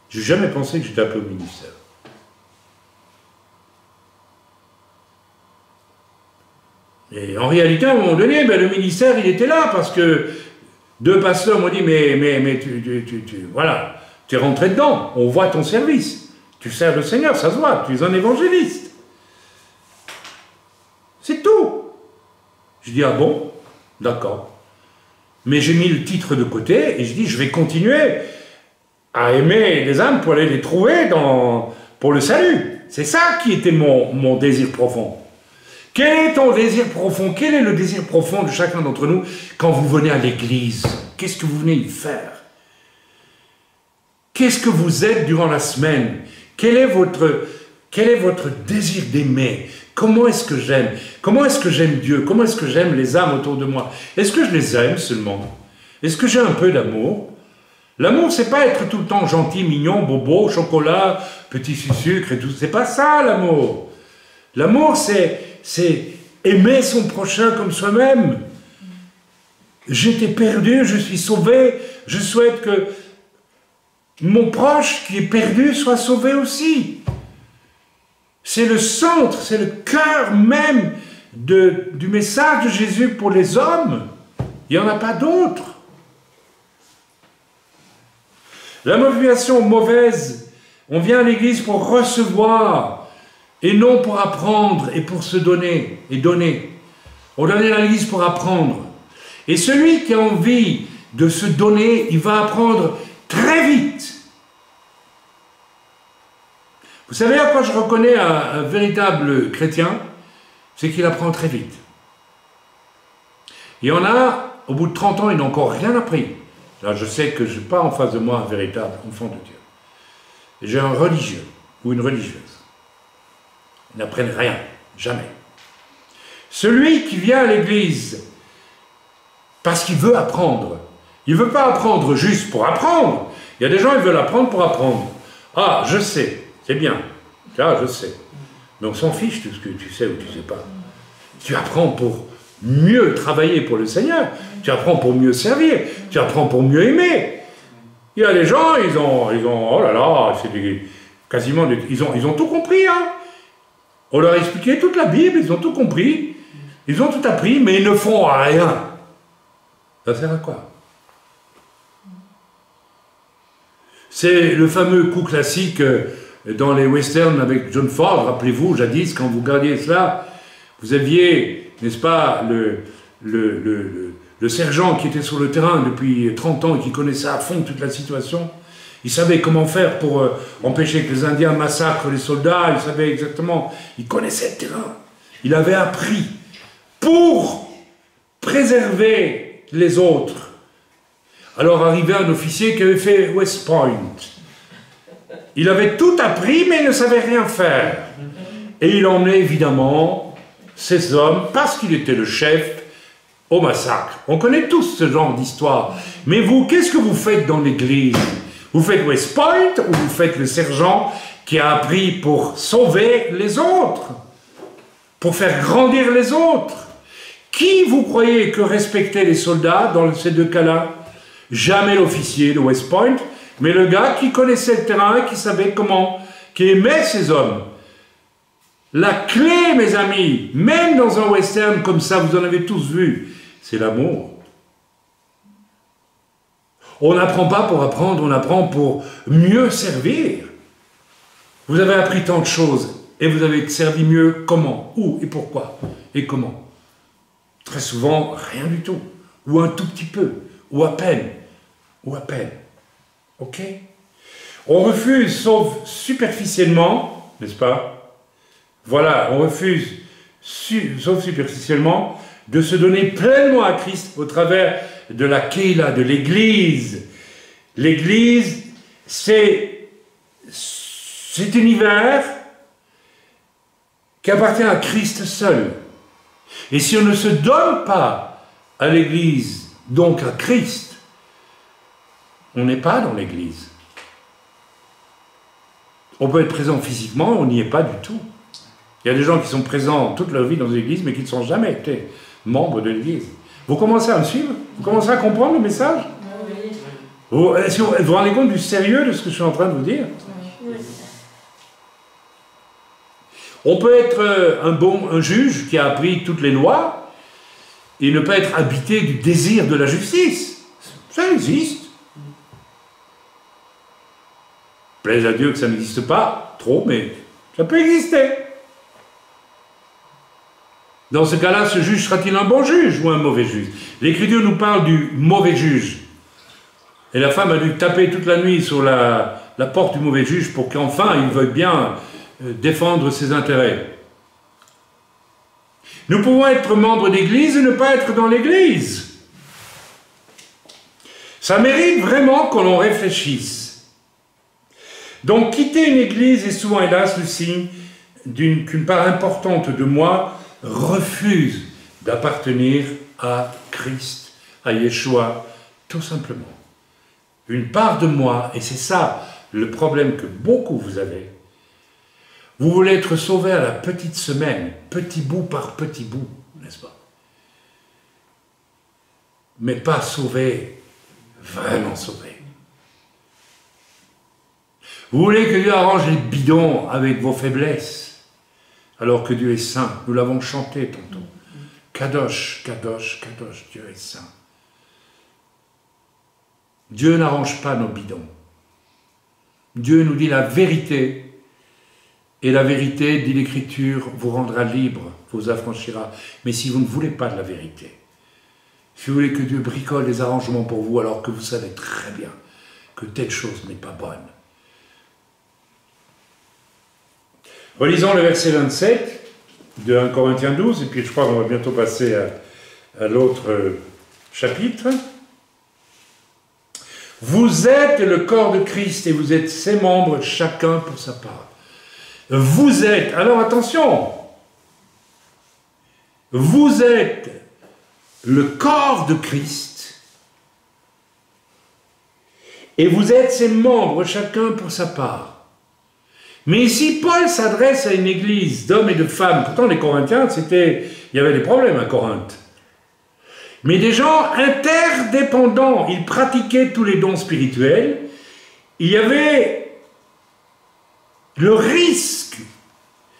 Je n'ai jamais pensé que j'étais appelé au ministère. Et en réalité, à un moment donné, le ministère, il était là, parce que 2 pasteurs m'ont dit, mais voilà, tu es rentré dedans, on voit ton service. Tu sers le Seigneur, ça se voit, tu es un évangéliste. C'est tout. Je dis, ah bon, d'accord. Mais j'ai mis le titre de côté, et je dis, je vais continuer à aimer les âmes pour aller les trouver pour le salut. C'est ça qui était mon désir profond. Quel est ton désir profond? Quel est le désir profond de chacun d'entre nous quand vous venez à l'église? Qu'est-ce que vous venez y faire? Qu'est-ce que vous êtes durant la semaine? Quel est votre désir d'aimer? Comment est-ce que j'aime? Comment est-ce que j'aime Dieu? Comment est-ce que j'aime les âmes autour de moi? Est-ce que je les aime seulement? Est-ce que j'ai un peu d'amour? L'amour, c'est pas être tout le temps gentil, mignon, bobo, chocolat, petit sucre et tout. C'est pas ça, l'amour. L'amour, c'est aimer son prochain comme soi-même. J'étais perdu, je suis sauvé. Je souhaite que mon proche qui est perdu soit sauvé aussi. C'est le centre, c'est le cœur même du message de Jésus pour les hommes. Il n'y en a pas d'autre. La motivation mauvaise, on vient à l'église pour recevoir et non pour apprendre et pour se donner et donner. On vient à l'église pour apprendre. Et celui qui a envie de se donner, il va apprendre très vite. Vous savez à quoi je reconnais un véritable chrétien? C'est qu'il apprend très vite. Il y en a, au bout de 30 ans, ils n'ont encore rien appris. Là, je sais que je n'ai pas en face de moi un véritable enfant de Dieu. J'ai un religieux ou une religieuse. Ils n'apprennent rien, jamais. Celui qui vient à l'église parce qu'il veut apprendre, il ne veut pas apprendre juste pour apprendre. Il y a des gens qui veulent apprendre pour apprendre. Ah, je sais, c'est bien. Ah, je sais. Mais on s'en fiche de ce que tu sais ou tu ne sais pas. Tu apprends pour mieux travailler pour le Seigneur. Tu apprends pour mieux servir. Tu apprends pour mieux aimer. Il y a des gens, ils ont oh là là, c'est quasiment, ils ont tout compris, hein. On leur a expliqué toute la Bible, ils ont tout compris, ils ont tout appris, mais ils ne font rien. Ça sert à quoi? C'est le fameux coup classique dans les westerns avec John Ford, rappelez-vous, jadis, quand vous regardiez cela, vous aviez, n'est-ce pas, le sergent qui était sur le terrain depuis 30 ans et qui connaissait à fond toute la situation. Il savait comment faire pour empêcher que les Indiens massacrent les soldats, il savait exactement, il connaissait le terrain. Il avait appris pour préserver les autres. Alors arrivait un officier qui avait fait West Point. Il avait tout appris, mais il ne savait rien faire. Et il emmenait évidemment ces hommes, parce qu'il était le chef, au massacre. On connaît tous ce genre d'histoire. Mais vous, qu'est-ce que vous faites dans l'église? Vous faites West Point ou vous faites le sergent qui a appris pour sauver les autres, pour faire grandir les autres? Qui vous croyez que respectait les soldats dans ces deux cas-là? Jamais l'officier de West Point, mais le gars qui connaissait le terrain, qui savait comment, qui aimait ces hommes. La clé, mes amis, même dans un western comme ça, vous en avez tous vu, c'est l'amour. On n'apprend pas pour apprendre, on apprend pour mieux servir. Vous avez appris tant de choses, et vous avez servi mieux comment, où et pourquoi, et comment. Très souvent, rien du tout, ou un tout petit peu, ou à peine, ok? On refuse, sauf superficiellement, n'est-ce pas? Voilà, on refuse, sauf superficiellement, de se donner pleinement à Christ au travers de la Keila, de l'Église. L'Église, c'est cet univers qui appartient à Christ seul. Et si on ne se donne pas à l'Église, donc à Christ, on n'est pas dans l'Église. On peut être présent physiquement, on n'y est pas du tout. Il y a des gens qui sont présents toute leur vie dans l'Église, mais qui ne sont jamais été membres de l'Église. Vous commencez à me suivre? Vous commencez à comprendre le message? Est-ce que vous vous rendez compte du sérieux de ce que je suis en train de vous dire? On peut être un juge qui a appris toutes les lois et ne pas être habité du désir de la justice. Ça existe. Plaise à Dieu que ça n'existe pas trop, mais ça peut exister. Dans ce cas-là, ce juge sera-t-il un bon juge ou un mauvais juge? L'Écriture nous parle du mauvais juge. Et la femme a dû taper toute la nuit sur la porte du mauvais juge pour qu'enfin il veuille bien défendre ses intérêts. Nous pouvons être membres d'église et ne pas être dans l'église. Ça mérite vraiment qu'on en réfléchisse. Donc quitter une église est souvent, hélas, le signe qu'une part importante de moi refuse d'appartenir à Christ, à Yeshua, tout simplement. Une part de moi, et c'est ça le problème que beaucoup vous avez, vous voulez être sauvé à la petite semaine, petit bout par petit bout, n'est-ce pas? Mais pas sauvé, vraiment sauvé. Vous voulez que Dieu arrange les bidons avec vos faiblesses, alors que Dieu est saint. Nous l'avons chanté tantôt. Kadosh, Kadosh, Kadosh, Dieu est saint. Dieu n'arrange pas nos bidons. Dieu nous dit la vérité, et la vérité, dit l'Écriture, vous rendra libre, vous affranchira. Mais si vous ne voulez pas de la vérité, si vous voulez que Dieu bricole des arrangements pour vous, alors que vous savez très bien que telle chose n'est pas bonne. Relisons le verset 27 de 1 Corinthiens 12, et puis je crois qu'on va bientôt passer à l'autre chapitre. Vous êtes le corps de Christ et vous êtes ses membres, chacun pour sa part. Vous êtes, alors attention, vous êtes le corps de Christ et vous êtes ses membres, chacun pour sa part. Mais ici, Paul s'adresse à une église d'hommes et de femmes. Pourtant, les Corinthiens, il y avait des problèmes à Corinthe. Mais des gens interdépendants. Ils pratiquaient tous les dons spirituels. Il y avait le risque.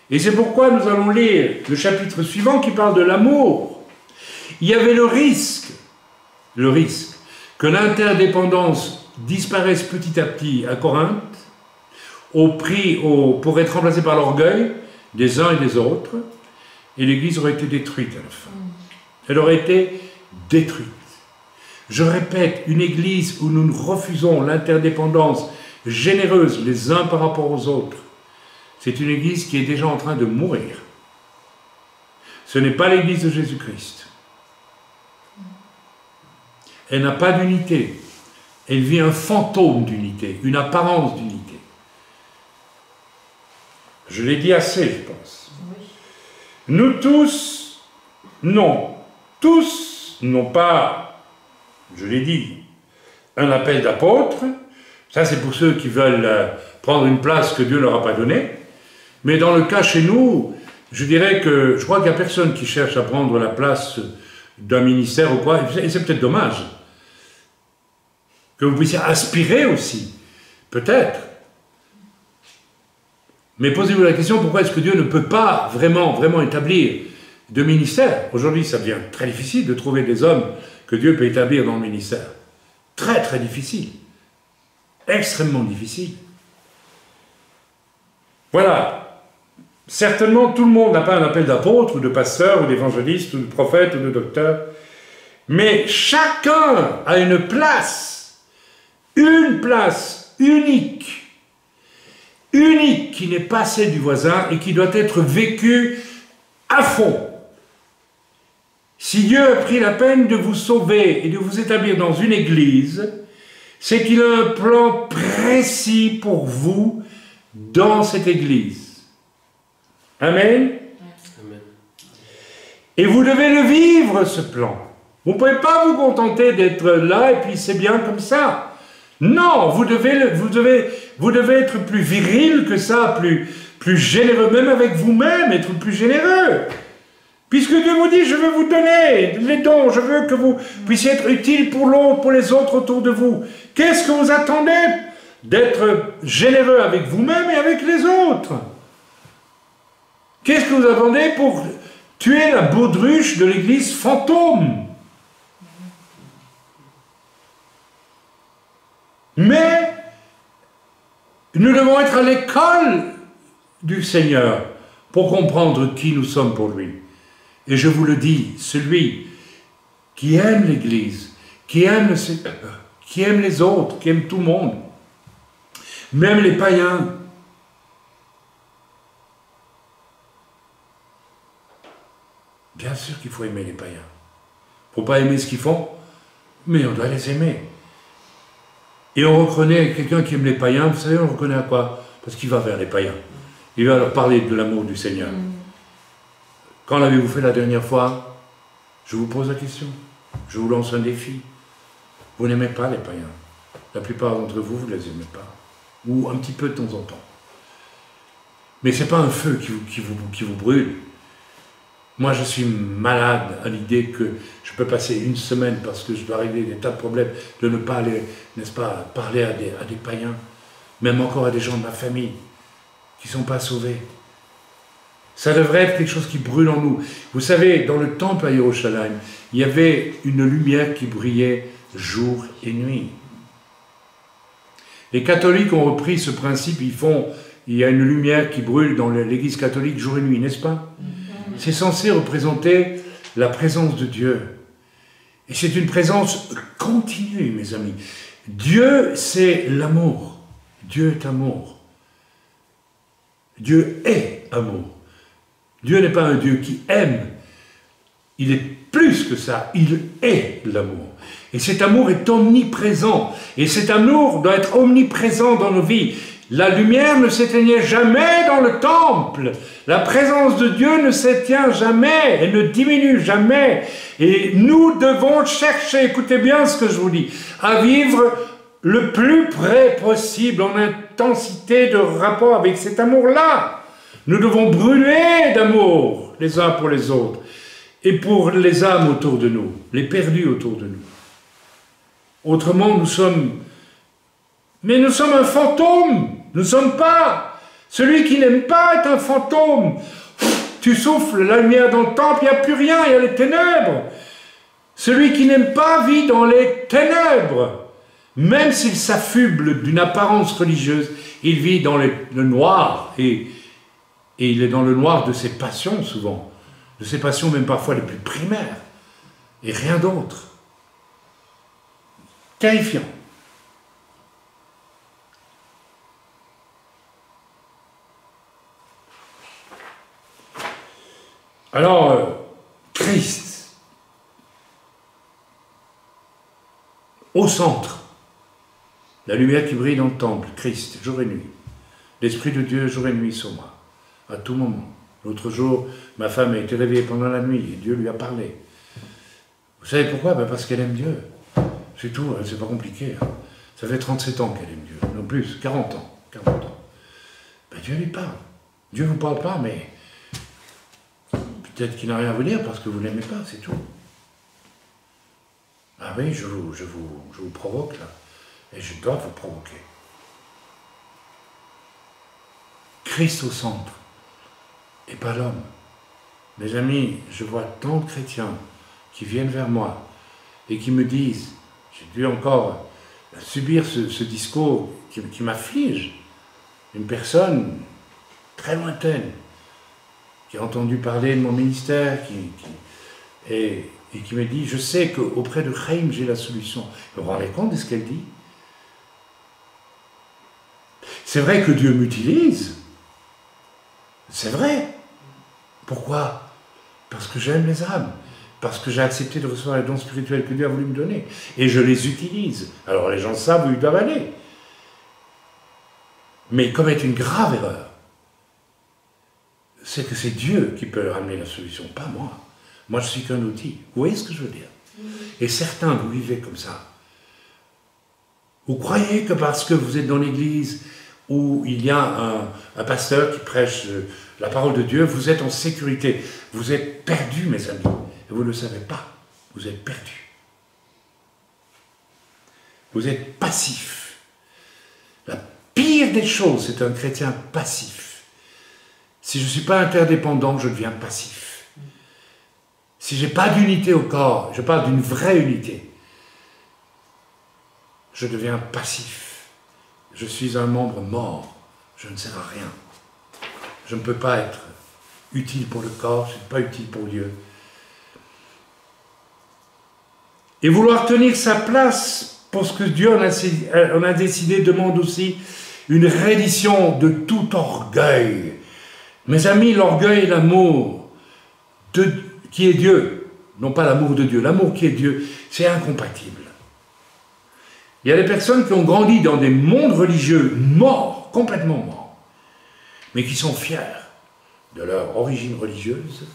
Et c'est pourquoi nous allons lire le chapitre suivant qui parle de l'amour. Il y avait le risque que l'interdépendance disparaisse petit à petit à Corinthe, pour être remplacée par l'orgueil des uns et des autres, et l'Église aurait été détruite à la fin. Elle aurait été détruite. Je répète, une Église où nous refusons l'interdépendance généreuse les uns par rapport aux autres, c'est une Église qui est déjà en train de mourir. Ce n'est pas l'Église de Jésus-Christ. Elle n'a pas d'unité. Elle vit un fantôme d'unité, une apparence d'unité. Je l'ai dit assez, je pense. Oui. Nous tous n'ont pas, je l'ai dit, un appel d'apôtre, Ça, c'est pour ceux qui veulent prendre une place que Dieu ne leur a pas donnée. Mais dans le cas chez nous, je dirais que je crois qu'il n'y a personne qui cherche à prendre la place d'un ministère ou quoi, et c'est peut-être dommage. Que vous puissiez aspirer aussi, peut-être. Mais posez-vous la question, pourquoi est-ce que Dieu ne peut pas vraiment établir de ministère? Aujourd'hui, ça devient très difficile de trouver des hommes que Dieu peut établir dans le ministère. Très, très difficile. Extrêmement difficile. Voilà. Certainement, tout le monde n'a pas un appel d'apôtre, ou de pasteur, ou d'évangéliste, ou de prophète, ou de docteur. Mais chacun a une place unique, qui n'est pas celle du voisin et qui doit être vécue à fond. Si Dieu a pris la peine de vous sauver et de vous établir dans une église, c'est qu'il a un plan précis pour vous dans cette église. Amen. Amen. Et vous devez le vivre, ce plan. Vous ne pouvez pas vous contenter d'être là et puis c'est bien comme ça. Non, vous devez être plus viril que ça, plus généreux, même avec vous-même, être plus généreux. Puisque Dieu vous dit, je veux vous donner les dons, je veux que vous puissiez être utile pour l'autre, pour les autres autour de vous. Qu'est-ce que vous attendez? D'être généreux avec vous-même et avec les autres. Qu'est-ce que vous attendez pour tuer la baudruche de l'église fantôme? Mais nous devons être à l'école du Seigneur pour comprendre qui nous sommes pour lui. Et je vous le dis, celui qui aime l'Église, qui aime les autres, qui aime tout le monde, même les païens, bien sûr qu'il faut aimer les païens. Il ne faut pas aimer ce qu'ils font, mais on doit les aimer. Et on reconnaît quelqu'un qui aime les païens, vous savez, on le reconnaît à quoi? Parce qu'il va vers les païens. Il va leur parler de l'amour du Seigneur. Quand l'avez-vous fait la dernière fois? Je vous pose la question. Je vous lance un défi. Vous n'aimez pas les païens. La plupart d'entre vous, vous ne les aimez pas. Ou un petit peu de temps en temps. Mais ce n'est pas un feu qui vous brûle. Moi, je suis malade à l'idée que je peux passer une semaine parce que je dois régler des tas de problèmes, de ne pas aller, n'est-ce pas, parler à des païens, même encore à des gens de ma famille qui ne sont pas sauvés. Ça devrait être quelque chose qui brûle en nous. Vous savez, dans le temple à Yerushalayim, il y avait une lumière qui brillait jour et nuit. Les catholiques ont repris ce principe, il y a une lumière qui brûle dans l'église catholique jour et nuit, n'est-ce pas? C'est censé représenter la présence de Dieu. Et c'est une présence continue, mes amis. Dieu, c'est l'amour. Dieu est amour. Dieu est amour. Dieu n'est pas un Dieu qui aime. Il est plus que ça. Il est l'amour. Et cet amour est omniprésent. Et cet amour doit être omniprésent dans nos vies. La lumière ne s'éteignait jamais dans le temple. La présence de Dieu ne s'éteint jamais. Elle ne diminue jamais. Et nous devons chercher, écoutez bien ce que je vous dis, à vivre le plus près possible en intensité de rapport avec cet amour-là. Nous devons brûler d'amour les uns pour les autres et pour les âmes autour de nous, les perdus autour de nous. Autrement, nous sommes un fantôme. Nous ne sommes pas. Celui qui n'aime pas est un fantôme. Tu souffles la lumière dans le temple, il n'y a plus rien, il y a les ténèbres. Celui qui n'aime pas vit dans les ténèbres. Même s'il s'affuble d'une apparence religieuse, il vit dans le noir. Et il est dans le noir de ses passions, souvent. De ses passions même parfois les plus primaires. Et rien d'autre. Terrifiant. Alors, Christ, au centre, la lumière qui brille dans le temple, Christ, jour et nuit, l'Esprit de Dieu, jour et nuit sur moi, à tout moment. L'autre jour, ma femme a été réveillée pendant la nuit et Dieu lui a parlé. Vous savez pourquoi? Parce qu'elle aime Dieu. C'est tout, c'est pas compliqué. Ça fait 37 ans qu'elle aime Dieu, non plus, 40 ans. 40 ans. Ben, Dieu lui parle. Dieu ne vous parle pas, mais peut-être qu'il n'a rien à vous dire parce que vous ne l'aimez pas, c'est tout. Ah oui, je vous provoque là, et je dois vous provoquer. Christ au centre, et pas l'homme. Mes amis, je vois tant de chrétiens qui viennent vers moi et qui me disent, j'ai dû encore subir ce discours qui m'afflige, une personne très lointaine, qui a entendu parler de mon ministère, et qui me dit, je sais qu'auprès de Chaim, j'ai la solution. Vous vous rendez compte de ce qu'elle dit? C'est vrai que Dieu m'utilise, c'est vrai. Pourquoi? Parce que j'aime les âmes, parce que j'ai accepté de recevoir les dons spirituels que Dieu a voulu me donner, et je les utilise. Alors les gens savent où ils doivent aller. Mais ils commettent une grave erreur. C'est que c'est Dieu qui peut ramener la solution, pas moi. Moi, je suis qu'un outil. Vous voyez ce que je veux dire? Et certains, vous vivez comme ça. Vous croyez que parce que vous êtes dans l'église où il y a un pasteur qui prêche la parole de Dieu, vous êtes en sécurité. Vous êtes perdus, mes amis. Et vous ne le savez pas. Vous êtes perdus. Vous êtes passifs. La pire des choses, c'est un chrétien passif. Si je ne suis pas interdépendant, je deviens passif. Si je n'ai pas d'unité au corps, je parle d'une vraie unité, je deviens passif. Je suis un membre mort, je ne sers à rien. Je ne peux pas être utile pour le corps, je ne suis pas utile pour Dieu. Et vouloir tenir sa place, parce que Dieu en a décidé, demande aussi une reddition de tout orgueil. Mes amis, l'orgueil et l'amour qui est Dieu, non pas l'amour de Dieu, l'amour qui est Dieu, c'est incompatible. Il y a des personnes qui ont grandi dans des mondes religieux morts, complètement morts, mais qui sont fiers de leur origine religieuse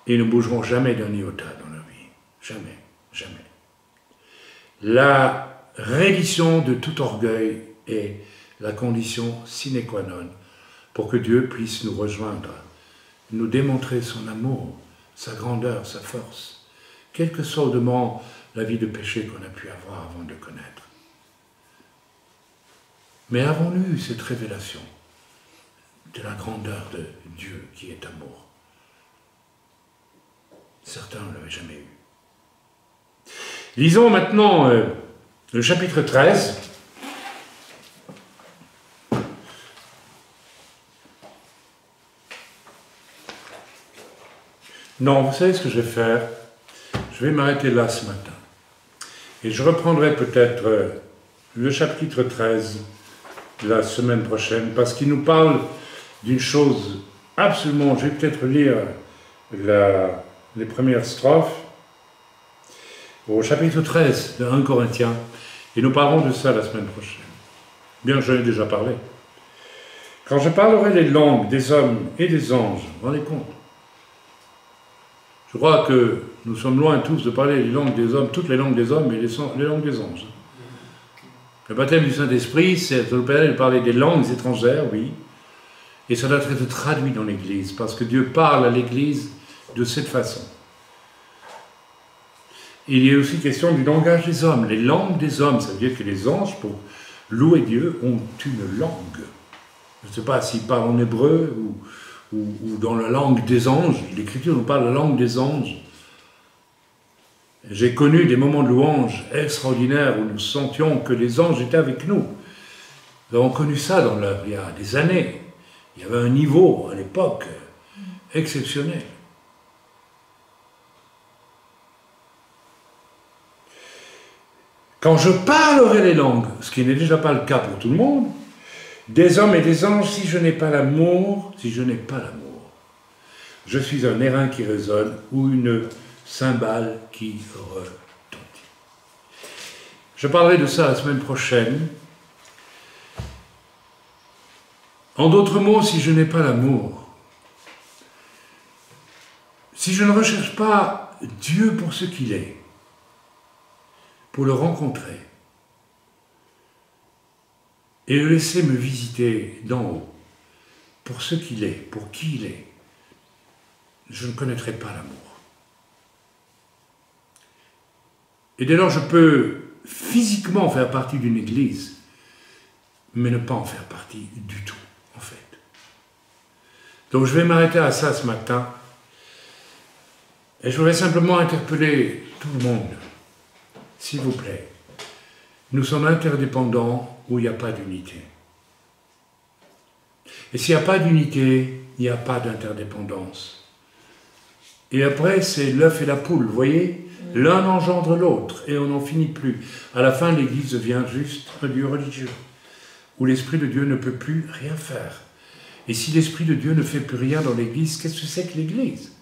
et ne bougeront jamais d'un iota dans leur vie. Jamais, jamais. La reddition de tout orgueil est la condition sine qua non pour que Dieu puisse nous rejoindre, nous démontrer son amour, sa grandeur, sa force, quel que soit au demeurant la vie de péché qu'on a pu avoir avant de le connaître. Mais avons-nous eu cette révélation de la grandeur de Dieu qui est amour? Certains ne l'avaient jamais eu. Lisons maintenant le chapitre 13. Non, vous savez ce que je vais faire? Je vais m'arrêter là ce matin. Et je reprendrai peut-être le chapitre 13 la semaine prochaine, parce qu'il nous parle d'une chose absolument... Je vais peut-être lire les premières strophes au chapitre 13 de 1 Corinthiens, et nous parlerons de ça la semaine prochaine. Bien que j'en ai déjà parlé. Quand je parlerai les langues des hommes et des anges, vous vous rendez compte? Je crois que nous sommes loin tous de parler les langues des hommes, toutes les langues des hommes et les langues des anges. Le baptême du Saint-Esprit, c'est nous permet de parler des langues étrangères, oui, et ça doit être traduit dans l'Église, parce que Dieu parle à l'Église de cette façon. Il y a aussi question du langage des hommes. Les langues des hommes, ça veut dire que les anges, pour louer Dieu, ont une langue. Je ne sais pas s'ils parlent en hébreu ou dans la langue des anges. L'Écriture nous parle de la langue des anges. J'ai connu des moments de louange extraordinaires où nous sentions que les anges étaient avec nous. Nous avons connu ça dans il y a des années. Il y avait un niveau à l'époque exceptionnel. Quand je parlerai les langues, ce qui n'est déjà pas le cas pour tout le monde, des hommes et des anges, si je n'ai pas l'amour, je suis un airain qui résonne ou une cymbale qui retentit. Je parlerai de ça la semaine prochaine. En d'autres mots, si je n'ai pas l'amour, si je ne recherche pas Dieu pour ce qu'il est, pour le rencontrer et le laisser me visiter d'en haut pour ce qu'il est, pour qui il est, je ne connaîtrai pas l'amour. Et dès lors, je peux physiquement faire partie d'une église, mais ne pas en faire partie du tout, en fait. Donc je vais m'arrêter à ça ce matin, et je voudrais simplement interpeller tout le monde. S'il vous plaît, nous sommes interdépendants où il n'y a pas d'unité. Et s'il n'y a pas d'unité, il n'y a pas d'interdépendance. Et après, c'est l'œuf et la poule, vous voyez ? L'un engendre l'autre, et on n'en finit plus. À la fin, l'Église devient juste un lieu religieux, où l'Esprit de Dieu ne peut plus rien faire. Et si l'Esprit de Dieu ne fait plus rien dans l'Église, qu'est-ce que c'est que l'Église ?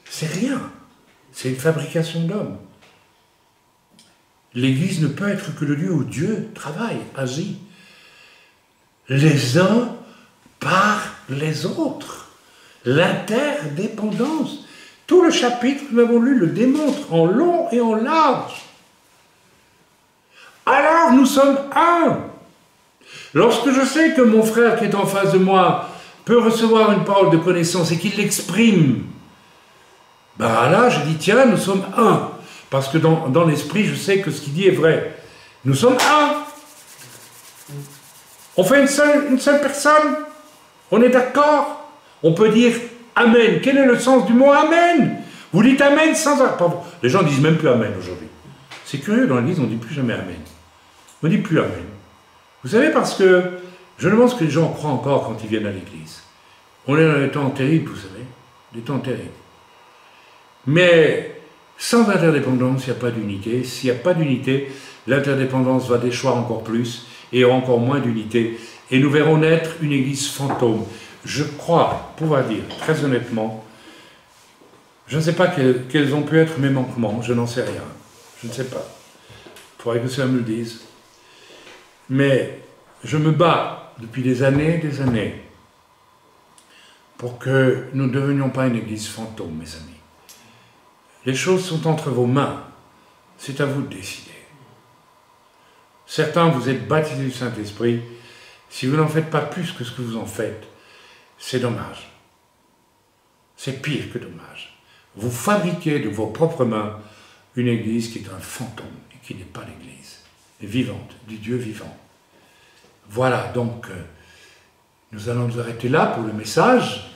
C'est rien. C'est une fabrication d'hommes. L'Église ne peut être que le lieu où Dieu travaille, agit. Les uns par les autres. L'interdépendance. Tout le chapitre que nous avons lu le démontre en long et en large. Alors nous sommes un. Lorsque je sais que mon frère qui est en face de moi peut recevoir une parole de connaissance et qu'il l'exprime, ben là je dis tiens, nous sommes un. Parce que dans l'esprit, je sais que ce qu'il dit est vrai. Nous sommes un. On fait une seule personne. On est d'accord. On peut dire Amen. Quel est le sens du mot Amen? Vous dites Amen sans... Pardon. Les gens ne disent même plus Amen aujourd'hui. C'est curieux, dans l'Église, on ne dit plus jamais Amen. On ne dit plus Amen. Vous savez, parce que je pense que les gens croient encore quand ils viennent à l'Église. On est dans des temps terribles, vous savez. Des temps terribles. Mais sans interdépendance, il n'y a pas d'unité. S'il n'y a pas d'unité, l'interdépendance va déchoir encore plus et il y aura encore moins d'unité. Et nous verrons naître une Église fantôme. Je crois pouvoir dire, très honnêtement, je ne sais pas quels ont pu être mes manquements, je n'en sais rien. Je ne sais pas. Il faudrait que ça me le dise. Mais je me bats depuis des années pour que nous ne devenions pas une Église fantôme, mes amis. Les choses sont entre vos mains. C'est à vous de décider. Certains, vous êtes baptisés du Saint-Esprit. Si vous n'en faites pas plus que ce que vous en faites, c'est dommage. C'est pire que dommage. Vous fabriquez de vos propres mains une Église qui est un fantôme et qui n'est pas l'Église vivante, du Dieu vivant. Voilà, donc, nous allons nous arrêter là pour le message.